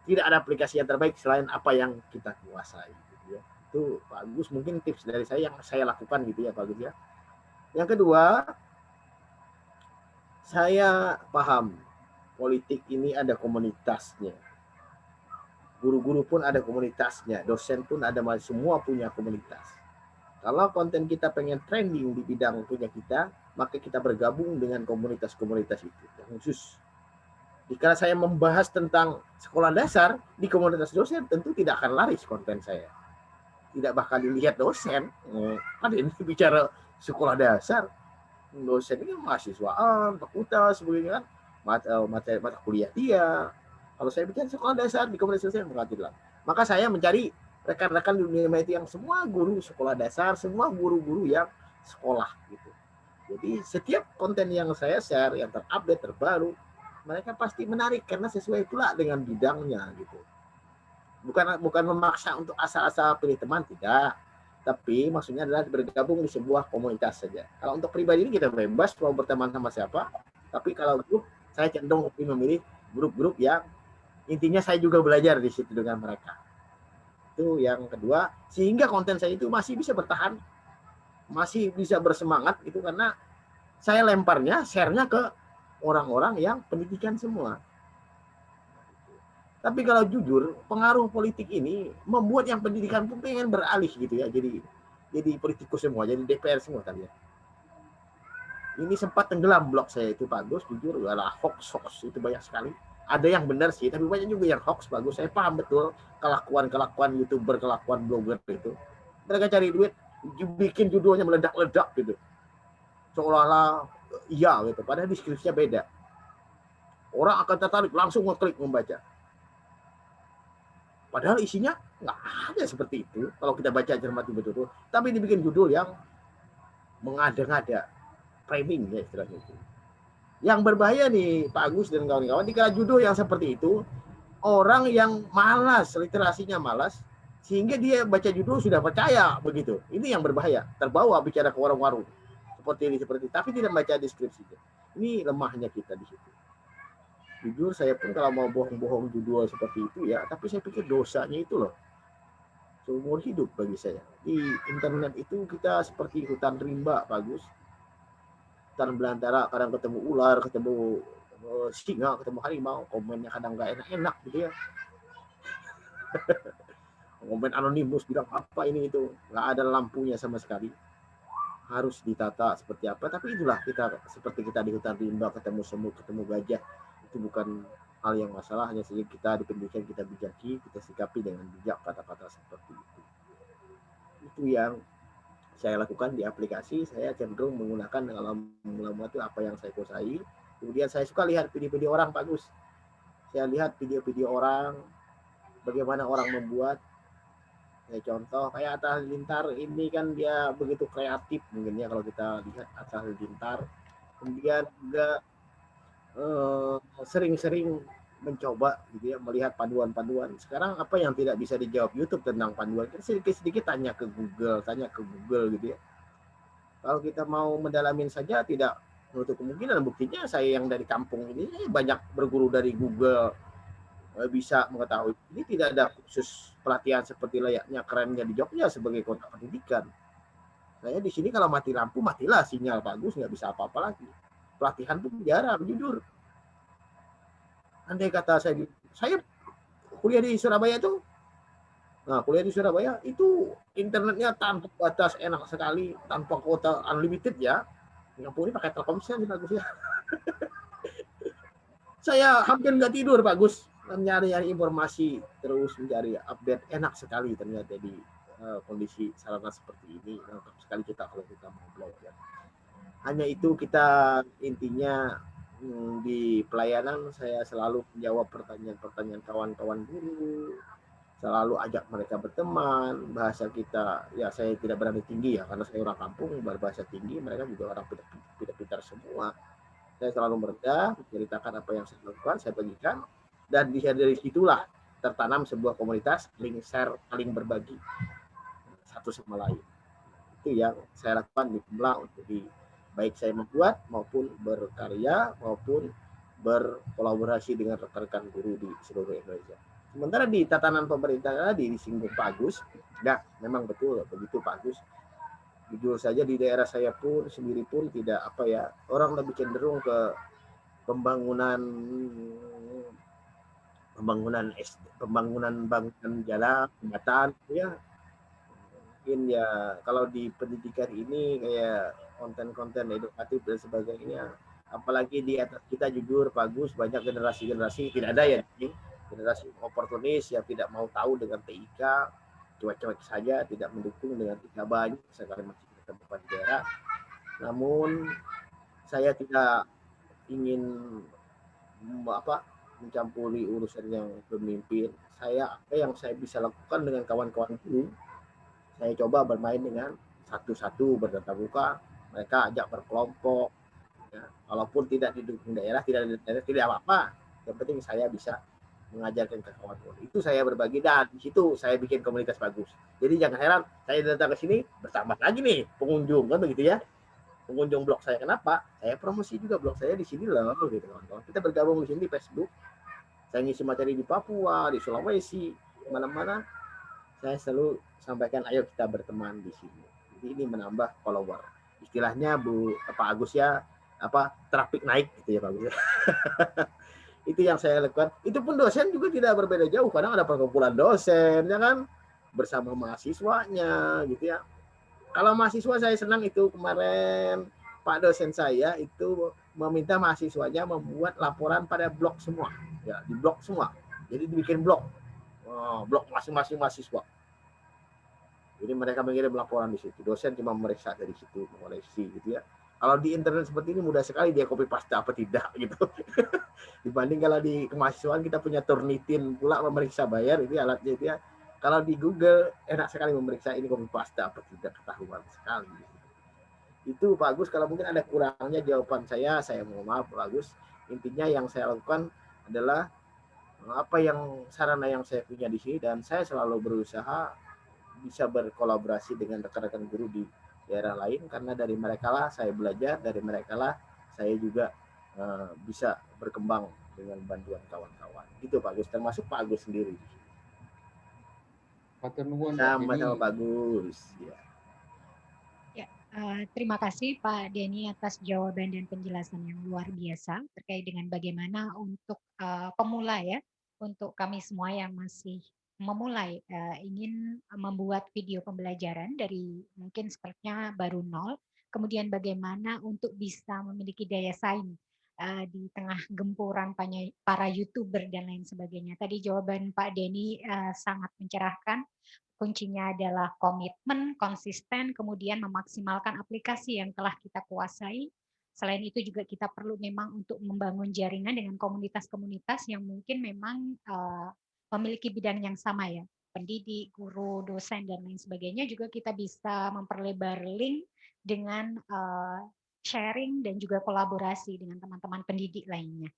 tidak ada aplikasi yang terbaik selain apa yang kita kuasai. Gitu ya. Itu Pak Agus mungkin tips dari saya yang saya lakukan gitu ya Pak Agus ya. Yang kedua, saya paham politik ini ada komunitasnya. Guru-guru pun ada komunitasnya, dosen pun ada, semua punya komunitas. Kalau konten kita pengen trending di bidang punya kita, maka kita bergabung dengan komunitas-komunitas itu yang khusus. Jika saya membahas tentang sekolah dasar di komunitas dosen, tentu tidak akan laris konten saya. Tidak bakal dilihat dosen. Ada ini bicara sekolah dasar, dosen ini mahasiswaan, fakultas, sebagainya kan. Mata kuliah dia. Kalau saya bicara sekolah dasar di komunitas dosen, maka saya mencari rekan-rekan di dunia itu yang semua guru sekolah dasar, semua guru-guru yang sekolah gitu. Jadi setiap konten yang saya share yang terupdate terbaru, mereka pasti menarik karena sesuai pula dengan bidangnya gitu. Bukan memaksa untuk asal-asal pilih teman, tidak. Tapi maksudnya adalah bergabung di sebuah komunitas saja. Kalau untuk pribadi ini kita bebas mau berteman sama siapa. Tapi kalau grup, saya cenderung memilih grup-grup yang intinya saya juga belajar di situ dengan mereka. Itu yang kedua, sehingga konten saya itu masih bisa bertahan, masih bisa bersemangat itu karena saya lemparnya, share-nya ke orang-orang yang pendidikan semua. Tapi kalau jujur, pengaruh politik ini membuat yang pendidikan pun pengen beralih gitu ya, jadi politikus semua, jadi DPR semua kali ya. Ini sempat tenggelam blog saya itu Pak Gus, jujur adalah hoax itu banyak sekali. Ada yang benar sih, tapi banyak juga yang hoax Pak Gus. Saya paham betul kelakuan YouTuber, kelakuan blogger itu. Mereka cari duit, bikin judulnya meledak-ledak gitu. Seolah-olah iya gitu, padahal deskripsinya beda. Orang akan tertarik langsung ngeklik membaca. Padahal isinya nggak ada seperti itu kalau kita baca cermati betul-betul. Tapi dibikin judul yang mengada-ngada, framing ya istilahnya itu. Yang berbahaya nih Pak Agus dan kawan-kawan, dikala judul yang seperti itu, orang yang malas, literasinya malas, sehingga dia baca judul sudah percaya begitu. Ini yang berbahaya, terbawa bicara ke warung-warung. Seperti ini, tapi tidak baca deskripsinya. Ini lemahnya kita di situ. Jujur saya pun kalau mau bohong-bohong judul seperti itu ya, tapi saya pikir dosanya itu loh. Seumur hidup bagi saya. Di internet itu kita seperti hutan rimba, Pak Agus. Hutan belantara, kadang ketemu ular, ketemu singa, ketemu harimau, komennya kadang nggak enak-enak gitu ya. Komen anonimus bilang apa ini itu, nggak ada lampunya sama sekali. Harus ditata seperti apa, tapi itulah kita seperti kita di hutan rimba, ketemu semut, ketemu gajah, itu bukan hal yang masalah, hanya saja kita di pendidikan kita bijaki, kita sikapi dengan bijak kata-kata seperti itu. Itu yang saya lakukan di aplikasi. Saya cenderung menggunakan dalam mula-mula itu apa yang saya kuasai. Kemudian saya suka lihat video-video orang, Pak Gus. Saya lihat video-video orang, bagaimana orang membuat. Saya contoh kayak Atta Halilintar ini kan dia begitu kreatif mungkin ya kalau kita lihat Atta Halilintar. Kemudian juga sering-sering mencoba gitu ya, melihat panduan-panduan. Sekarang apa yang tidak bisa dijawab YouTube tentang panduan, kan sedikit-sedikit tanya ke Google gitu ya. Kalau kita mau mendalamin saja tidak menutup kemungkinan. Buktinya saya yang dari kampung ini banyak berguru dari Google, bisa mengetahui. Ini tidak ada khusus pelatihan seperti layaknya kerennya di Jogja sebagai kota pendidikan. Saya di sini kalau mati lampu, matilah sinyal bagus, nggak bisa apa-apa lagi. Pelatihan pun jarang, jujur. Andai kata saya kuliah di Surabaya itu, kuliah di Surabaya itu internetnya tanpa batas, enak sekali, tanpa kuota unlimited ya. Singapura ini pakai Telkomsel Pak Gus ya. Saya hampir nggak tidur Pak Gus, mencari informasi, terus mencari update, enak sekali ternyata di kondisi sarana seperti ini. Lengkap sekali kita kalau kita mau belajar. Hanya itu kita intinya di pelayanan saya selalu menjawab pertanyaan-pertanyaan kawan-kawan guru, selalu ajak mereka berteman. Bahasa kita ya saya tidak berani tinggi ya karena saya orang kampung, berbahasa tinggi, mereka juga orang pintar semua. Saya selalu merendah, menceritakan apa yang saya lakukan, saya bagikan, dan dari situlah tertanam sebuah komunitas, saling share, saling berbagi satu sama lain. Itu yang saya lakukan di Pemla untuk baik saya membuat maupun berkarya maupun berkolaborasi dengan rekan-rekan guru di seluruh Indonesia. Sementara di tatanan pemerintah tadi disinggung Pak Agus, ya memang betul begitu Pak Agus. Jujur saja di daerah saya pun sendiri pun tidak orang lebih cenderung ke pembangunan jalan, jembatan ya. Mungkin ya kalau di pendidikan ini kayak konten-konten edukatif dan sebagainya, apalagi di atas kita jujur bagus, banyak generasi-generasi tidak ada ya, generasi oportunis yang tidak mau tahu dengan TIK, cuek-cuek saja, tidak mendukung dengan TIK banyak, sekarang masih kita bukan daerah. Namun saya tidak ingin mencampuri urusan yang pemimpin. Apa yang saya bisa lakukan dengan kawan-kawan guru, saya coba bermain dengan satu-satu bertatap muka, mereka ajak berkelompok. Ya, walaupun tidak didukung daerah, tidak apa-apa. Yang penting saya bisa mengajarkan ke kawan-kawan. Itu saya berbagi dan di situ saya bikin komunitas bagus. Jadi jangan heran saya datang ke sini bertambah lagi nih pengunjung kan begitu ya. Pengunjung blog saya, kenapa? Saya promosi juga blog saya di sini loh gitu kawan-kawan. Kita bergabung di sini di Facebook. Saya ngisi materi di Papua, di Sulawesi, mana-mana. saya selalu sampaikan ayo kita berteman di sini. Jadi ini menambah follower. Istilahnya Pak Agus ya, traffic naik gitu ya Pak Agus. Itu yang saya lakukan. Itu pun dosen juga tidak berbeda jauh. Kadang ada perkumpulan dosen, ya kan, bersama mahasiswanya, gitu ya. Kalau mahasiswa saya senang itu kemarin Pak dosen saya itu meminta mahasiswanya membuat laporan pada blog semua, ya di blog semua. Jadi dibikin blog, blog masing-masing mahasiswa. Jadi mereka mengirim laporan di situ. Dosen cuma memeriksa dari situ, mengoleksi, gitu ya. Kalau di internet seperti ini mudah sekali dia copy paste apa tidak gitu. Dibanding kalau di kemahasiswaan kita punya Turnitin pula memeriksa bayar itu alatnya itu ya. Kalau di Google enak sekali memeriksa ini copy paste apa tidak, ketahuan sekali. Itu Pak Agus, kalau mungkin ada kurangnya jawaban saya mohon maaf Pak Agus. Intinya yang saya lakukan adalah apa yang sarana yang saya punya di sini, dan saya selalu berusaha bisa berkolaborasi dengan rekan-rekan guru di daerah lain, karena dari mereka lah saya belajar, dari mereka lah saya juga bisa berkembang dengan bantuan kawan-kawan. Gitu Pak Agus, termasuk Pak Agus sendiri. Sama-sama Pak Agus. Ya. Terima kasih Pak Denny atas jawaban dan penjelasan yang luar biasa terkait dengan bagaimana untuk pemula ya, untuk kami semua yang masih memulai ingin membuat video pembelajaran dari mungkin sepertinya baru nol, kemudian bagaimana untuk bisa memiliki daya saing di tengah gempuran para YouTuber dan lain sebagainya. Tadi jawaban Pak Denny sangat mencerahkan. Kuncinya adalah komitmen, konsisten, kemudian memaksimalkan aplikasi yang telah kita kuasai. Selain itu juga kita perlu memang untuk membangun jaringan dengan komunitas-komunitas yang mungkin memang memiliki bidang yang sama ya. Pendidik, guru, dosen, dan lain sebagainya juga kita bisa memperlebar link dengan sharing dan juga kolaborasi dengan teman-teman pendidik lainnya.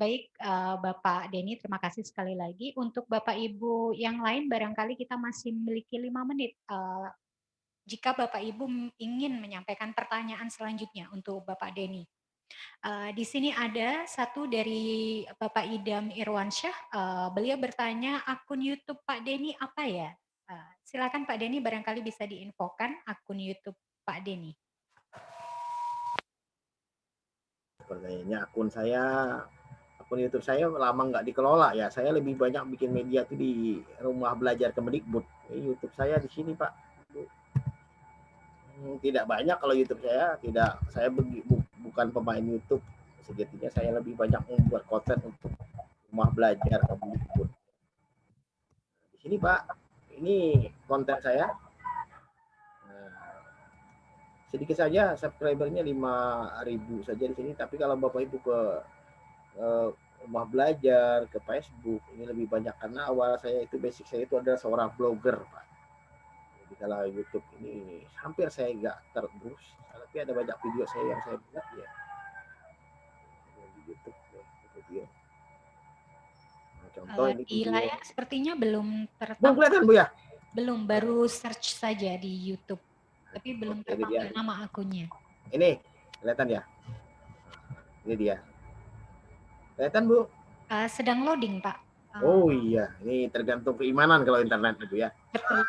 Baik, Bapak Denny, terima kasih sekali lagi. Untuk Bapak Ibu yang lain, barangkali kita masih memiliki 5 menit. Jika Bapak Ibu ingin menyampaikan pertanyaan selanjutnya untuk Bapak Denny. Di sini ada satu dari Bapak Idam Irwansyah. Beliau bertanya, akun YouTube Pak Denny apa ya? Silakan Pak Denny, barangkali bisa diinfokan akun YouTube Pak Denny. Pertanyaannya akun YouTube saya lama nggak dikelola ya. Saya lebih banyak bikin media tuh di rumah belajar Kemendikbud. YouTube saya di sini Pak. Tidak banyak kalau YouTube saya. Saya bukan pemain YouTube. Sejatinya saya lebih banyak membuat konten untuk rumah belajar Kemendikbud. Di sini Pak, ini konten saya. Sedikit saja subscribernya 5.000 saja di sini. Tapi kalau Bapak Ibu ke rumah belajar, ke Facebook, ini lebih banyak karena awal saya itu basic saya itu adalah seorang blogger Pak. Jadi kalau YouTube ini hampir saya nggak terus, tapi ada banyak video saya yang saya buat ya di YouTube video. Nah, contoh ini di video. layar sepertinya belum tertampil. Belum kelihatan Bu ya? Belum, baru search saja di YouTube, tapi belum tertampil nama akunnya. Ini kelihatan ya? Ini dia. Kelihatan Bu? Sedang loading Pak. Oh iya, ini tergantung keimanan kalau internet itu ya. Betul.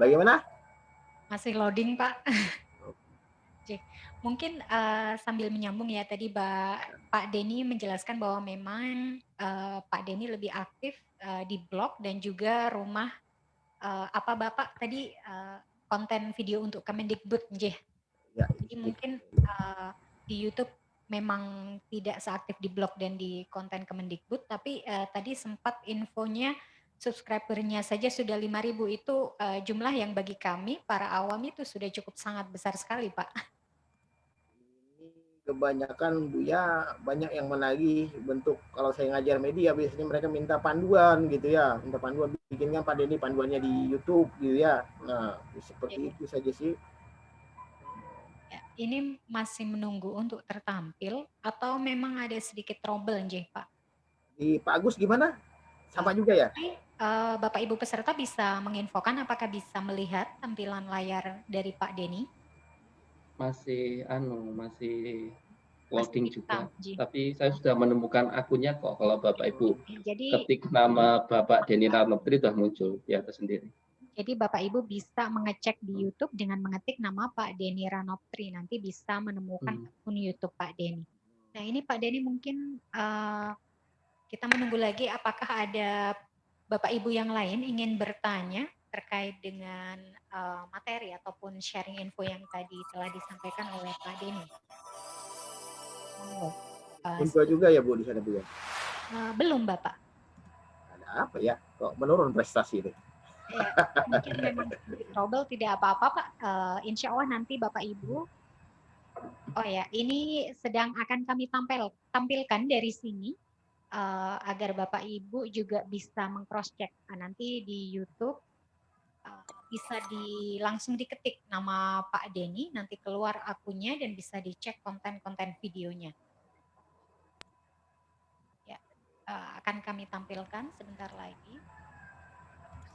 Bagaimana? Masih loading Pak. Mungkin sambil menyambung ya, tadi Pak Denny menjelaskan bahwa memang Pak Denny lebih aktif di blog dan juga rumah apa Bapak tadi konten video untuk Kemendikbud, ya. Jadi mungkin di YouTube memang tidak seaktif di blog dan di konten Kemendikbud, tapi tadi sempat infonya subscribernya saja sudah 5.000, itu jumlah yang bagi kami para awam itu sudah cukup sangat besar sekali Pak. Kebanyakan Bu ya, banyak yang menagih bentuk, kalau saya ngajar media biasanya mereka minta panduan gitu ya, minta panduan, bikinkan Pak Denny panduannya di YouTube gitu ya. Nah seperti itu saja sih. Ya, ini masih menunggu untuk tertampil atau memang ada sedikit trouble Nj Pak? Di Pak Agus gimana? Sama juga ya? Bapak Ibu peserta bisa menginfokan apakah bisa melihat tampilan layar dari Pak Denny? Masih loading Masih juga. hitam, Ji. Tapi saya sudah menemukan akunnya kok. Kalau Bapak Ibu Jadi ketik nama Bapak Denny Ranoptri sudah muncul di atas sendiri. Jadi Bapak Ibu bisa mengecek di YouTube dengan mengetik nama Pak Denny Ranoptri. Nanti bisa menemukan akun YouTube Pak Denny. Nah ini Pak Denny mungkin kita menunggu lagi apakah ada Bapak Ibu yang lain ingin bertanya terkait dengan materi ataupun sharing info yang tadi telah disampaikan oleh Pak Denny. Info juga ya Bu di sana Bu ya? Belum Bapak. Ada apa ya? Kok menurun prestasi itu? Ya, mungkin memang trouble tidak apa-apa Pak. Insya Allah nanti Bapak Ibu. Oh ya, ini sedang akan kami tampilkan dari sini agar Bapak Ibu juga bisa meng-cross check. Nanti di YouTube bisa langsung diketik nama Pak Denny, nanti keluar akunnya dan bisa dicek konten-konten videonya. Ya, akan kami tampilkan sebentar lagi.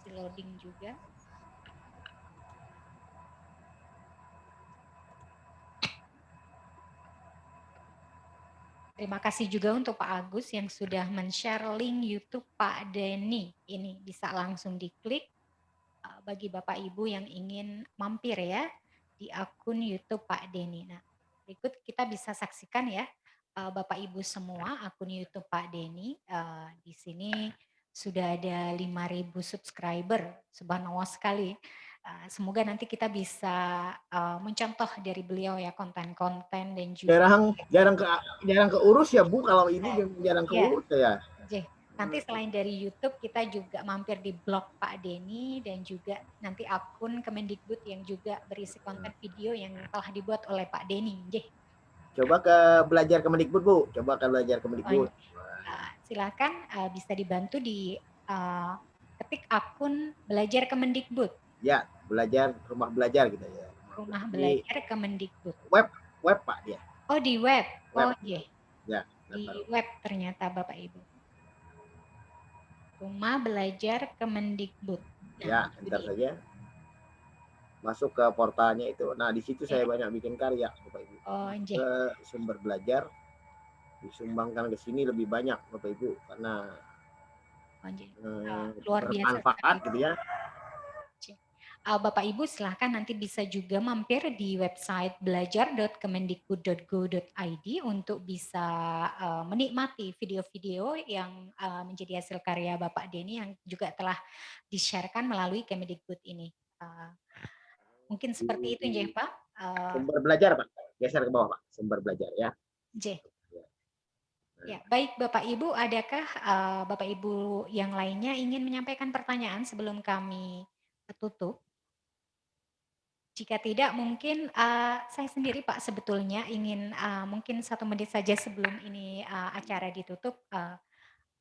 Loading juga. Terima kasih juga untuk Pak Agus yang sudah men-share link YouTube Pak Denny. Ini bisa langsung diklik bagi Bapak Ibu yang ingin mampir ya di akun YouTube Pak Denny. Nah, berikut kita bisa saksikan ya Bapak Ibu semua akun YouTube Pak Denny. Di sini sudah ada 5.000 subscriber, subhanallah sekali. Semoga nanti kita bisa mencontoh dari beliau ya konten-konten dan juga jarang keurus ya Bu kalau ini jarang keurus ya. Nanti selain dari YouTube kita juga mampir di blog Pak Denny dan juga nanti akun Kemendikbud yang juga berisi konten video yang telah dibuat oleh Pak Denny. Coba ke belajar Kemendikbud Bu, coba ke belajar Kemendikbud. Silakan bisa dibantu di ketik akun belajar Kemendikbud. Ya, belajar rumah belajar gitu ya. Rumah belajar Kemendikbud. Web Pak dia. Oh di web. Oh iya. Ya. Di web ternyata Bapak Ibu. Rumah belajar Kemendikbud. Ya, ntar saja. Masuk ke portalnya itu. Nah, di situ saya banyak bikin karya Bapak Ibu. Ke sumber belajar disumbangkan ke sini lebih banyak Bapak Ibu karena luar biasa bermanfaat gitu ya. Bapak Ibu silahkan nanti bisa juga mampir di website belajar.kemendikbud.go.id untuk bisa menikmati video-video yang menjadi hasil karya Bapak Denny yang juga telah di-sharekan melalui Kemendikbud ini. Mungkin seperti itu ya Pak. Sumber belajar Pak, geser ke bawah Pak, sumber belajar ya. Ya, baik Bapak Ibu, adakah Bapak Ibu yang lainnya ingin menyampaikan pertanyaan sebelum kami tutup? Jika tidak, mungkin saya sendiri Pak sebetulnya ingin mungkin 1 menit saja sebelum ini acara ditutup.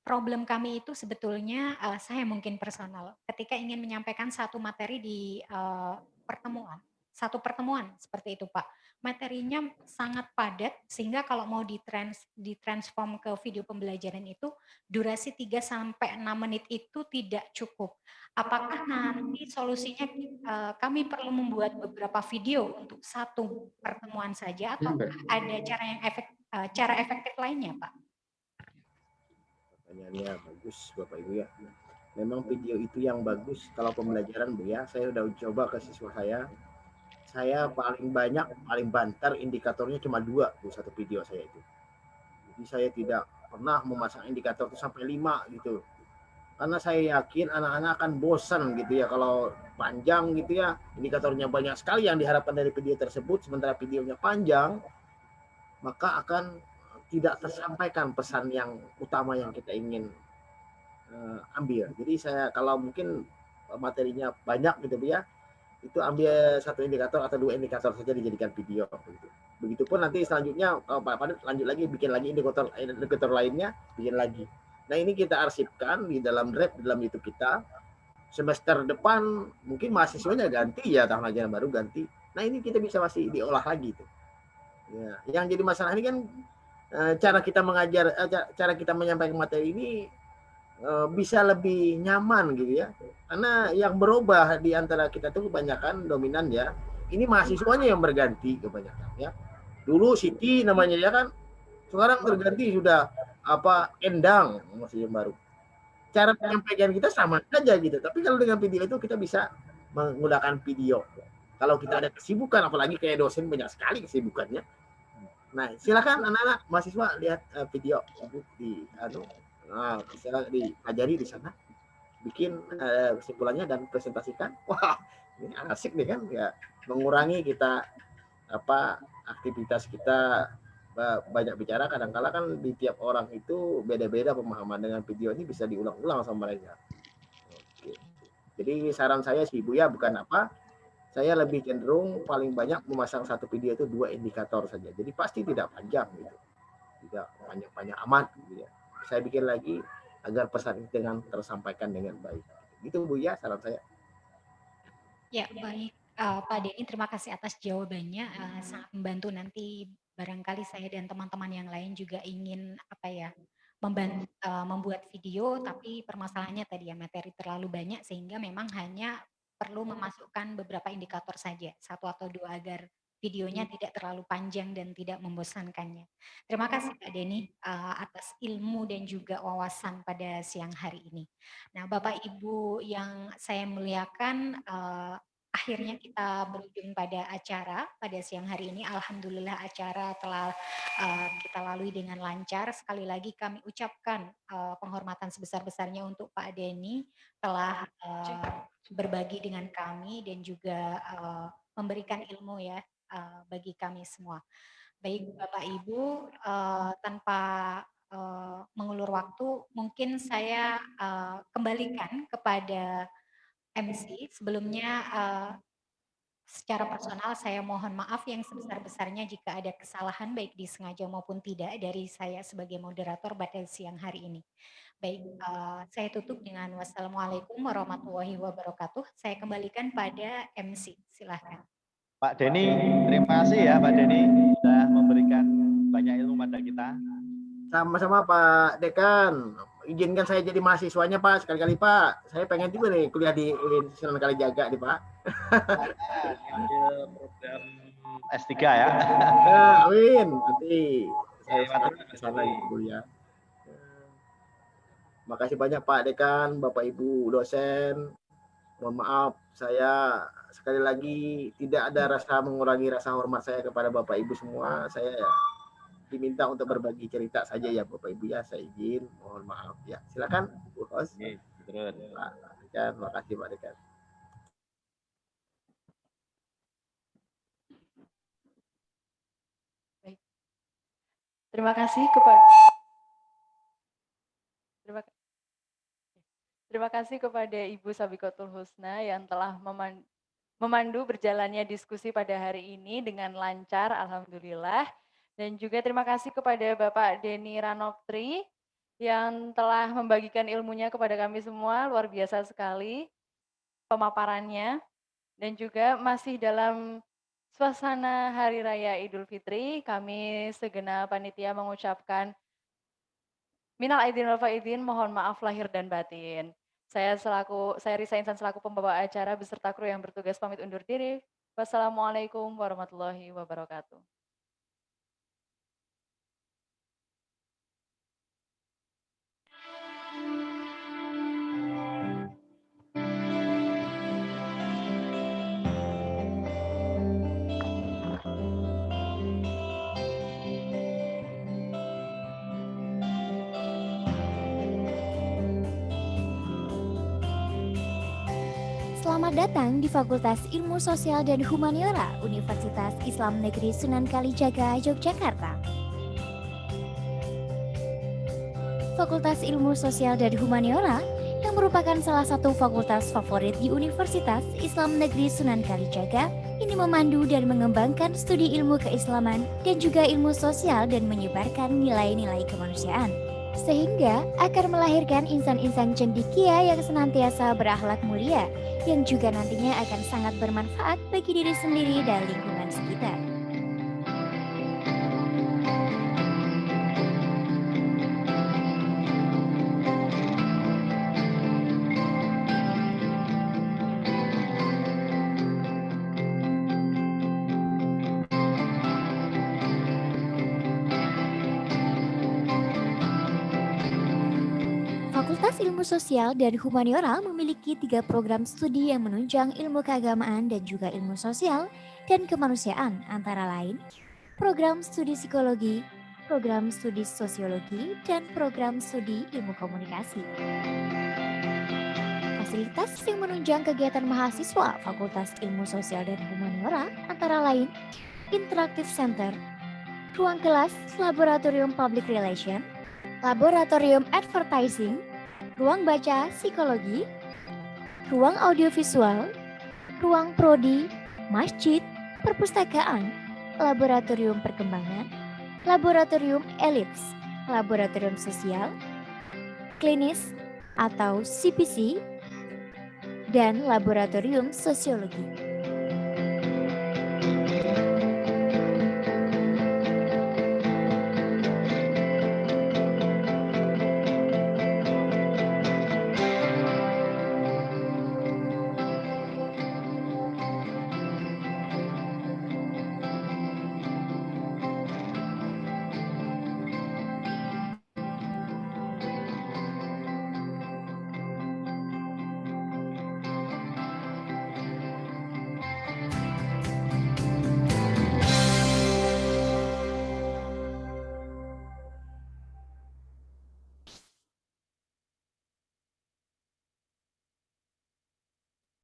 Problem kami itu sebetulnya saya mungkin personal. Ketika ingin menyampaikan satu materi di satu pertemuan seperti itu Pak. Materinya sangat padat sehingga kalau mau ditransform ke video pembelajaran itu durasi 3-6 menit itu tidak cukup. Apakah nanti solusinya kami perlu membuat beberapa video untuk satu pertemuan saja atau ada cara efektif lainnya Pak? Pertanyaannya bagus Bapak Ibu ya. Memang video itu yang bagus kalau pembelajaran Bu ya. Saya udah coba ke siswa saya paling banter indikatornya cuma 2 Bu satu video saya itu. Jadi saya tidak pernah memasang indikator itu sampai 5 gitu. Karena saya yakin anak-anak akan bosan gitu ya kalau panjang gitu ya. Indikatornya banyak sekali yang diharapkan dari video tersebut sementara videonya panjang maka akan tidak tersampaikan pesan yang utama yang kita ingin ambil. Jadi saya kalau mungkin materinya banyak gitu Bu ya. Itu ambil 1 indikator atau 2 indikator saja dijadikan video. Begitupun nanti selanjutnya Pak Padet lanjut lagi bikin lagi indikator lainnya, bikin lagi. Nah ini kita arsipkan di dalam drive dalam YouTube kita. Semester depan mungkin mahasiswanya ganti ya, tahun ajaran baru ganti. Nah ini kita bisa masih diolah lagi tuh. Ya, yang jadi masalah ini kan cara kita mengajar, cara kita menyampaikan materi ini bisa lebih nyaman gitu ya. Karena yang berubah di antara kita tuh kebanyakan dominan ya. Ini mahasiswanya yang berganti kebanyakan ya. Dulu Siti namanya ya kan, Sekarang terganti sudah endang masih yang baru. Cara penyampaian kita sama aja gitu. Tapi kalau dengan video itu kita bisa menggunakan video. Kalau kita ada kesibukan, apalagi kayak dosen banyak sekali kesibukannya. Nah, silakan anak-anak mahasiswa lihat video di bisa dipelajari di sana. Bikin kesimpulannya dan presentasikan. Wah, ini asik nih kan ya, mengurangi kita aktivitas kita banyak bicara. Kadang-kala kan di tiap orang itu beda-beda pemahaman. Dengan video ini bisa diulang-ulang sama mereka. Oke. Jadi saran saya sih Bu ya, bukan saya lebih cenderung paling banyak memasang satu video itu 2 indikator saja. Jadi pasti tidak panjang gitu. Tidak panjang-panjang amat gitu ya. Saya bikin lagi agar pesan itu tersampaikan dengan baik. Gitu Bu ya saran saya. Ya, baik. Pak Denny, terima kasih atas jawabannya. Sangat membantu. Nanti barangkali saya dan teman-teman yang lain juga ingin membuat video, tapi permasalahannya tadi ya, materi terlalu banyak sehingga memang hanya perlu memasukkan beberapa indikator saja, 1 atau 2 agar videonya tidak terlalu panjang dan tidak membosankannya. Terima kasih Pak Denny atas ilmu dan juga wawasan pada siang hari ini. Nah, Bapak Ibu yang saya muliakan, akhirnya kita berujung pada acara pada siang hari ini. Alhamdulillah acara telah kita lalui dengan lancar. Sekali lagi kami ucapkan penghormatan sebesar-besarnya untuk Pak Denny telah berbagi dengan kami dan juga memberikan ilmu ya bagi kami semua. Baik Bapak Ibu, tanpa mengulur waktu, mungkin saya kembalikan kepada MC. Sebelumnya secara personal saya mohon maaf yang sebesar-besarnya jika ada kesalahan baik disengaja maupun tidak dari saya sebagai moderator pada siang hari ini. Baik, saya tutup dengan wassalamualaikum warahmatullahi wabarakatuh. Saya kembalikan pada MC. Silahkan. Pak Denny, terima kasih ya Pak Denny sudah memberikan banyak ilmu pada kita. Sama-sama Pak Dekan. Izinkan saya jadi mahasiswanya Pak sekali-kali Pak. Saya pengen juga nih kuliah di Sunan Kalijaga nih Pak. Ambil program S3 ya. Amin. Nanti saya ke sana kuliah. Makasih banyak Pak Dekan, Bapak Ibu dosen. Mohon maaf saya sekali lagi tidak ada rasa mengurangi rasa hormat saya kepada Bapak Ibu semua. Saya diminta untuk berbagi cerita saja ya Bapak Ibu ya, saya izin, mohon maaf ya. Silakan Bu Host. Pak Dekan, makasih Pak Dekan. Baik. Terima kasih kepada Ibu Sabikotul Husna yang telah memandu berjalannya diskusi pada hari ini dengan lancar, alhamdulillah. Dan juga terima kasih kepada Bapak Denny Ranoptri yang telah membagikan ilmunya kepada kami semua, luar biasa sekali pemaparannya. Dan juga masih dalam suasana Hari Raya Idul Fitri, kami segenap panitia mengucapkan minal aidin wal faizin, mohon maaf lahir dan batin. Saya Risa Insan selaku pembawa acara beserta kru yang bertugas pamit undur diri. Wassalamualaikum warahmatullahi wabarakatuh. Selamat datang di Fakultas Ilmu Sosial dan Humaniora Universitas Islam Negeri Sunan Kalijaga, Yogyakarta. Fakultas Ilmu Sosial dan Humaniora yang merupakan salah satu fakultas favorit di Universitas Islam Negeri Sunan Kalijaga ini memandu dan mengembangkan studi ilmu keislaman dan juga ilmu sosial dan menyebarkan nilai-nilai kemanusiaan. Sehingga akan melahirkan insan-insan cendekia yang senantiasa berakhlak mulia, yang juga nantinya akan sangat bermanfaat bagi diri sendiri dan lingkungan sekitar. Fakultas Ilmu Sosial dan Humaniora memiliki 3 program studi yang menunjang ilmu keagamaan dan juga ilmu sosial dan kemanusiaan, antara lain program studi psikologi, program studi sosiologi, dan program studi ilmu komunikasi. Fasilitas yang menunjang kegiatan mahasiswa Fakultas Ilmu Sosial dan Humaniora antara lain Interactive Center, ruang kelas, laboratorium public relation, laboratorium advertising, ruang baca psikologi, ruang audiovisual, ruang prodi, masjid, perpustakaan, laboratorium perkembangan, laboratorium elips, laboratorium sosial, klinis atau CPC, dan laboratorium sosiologi.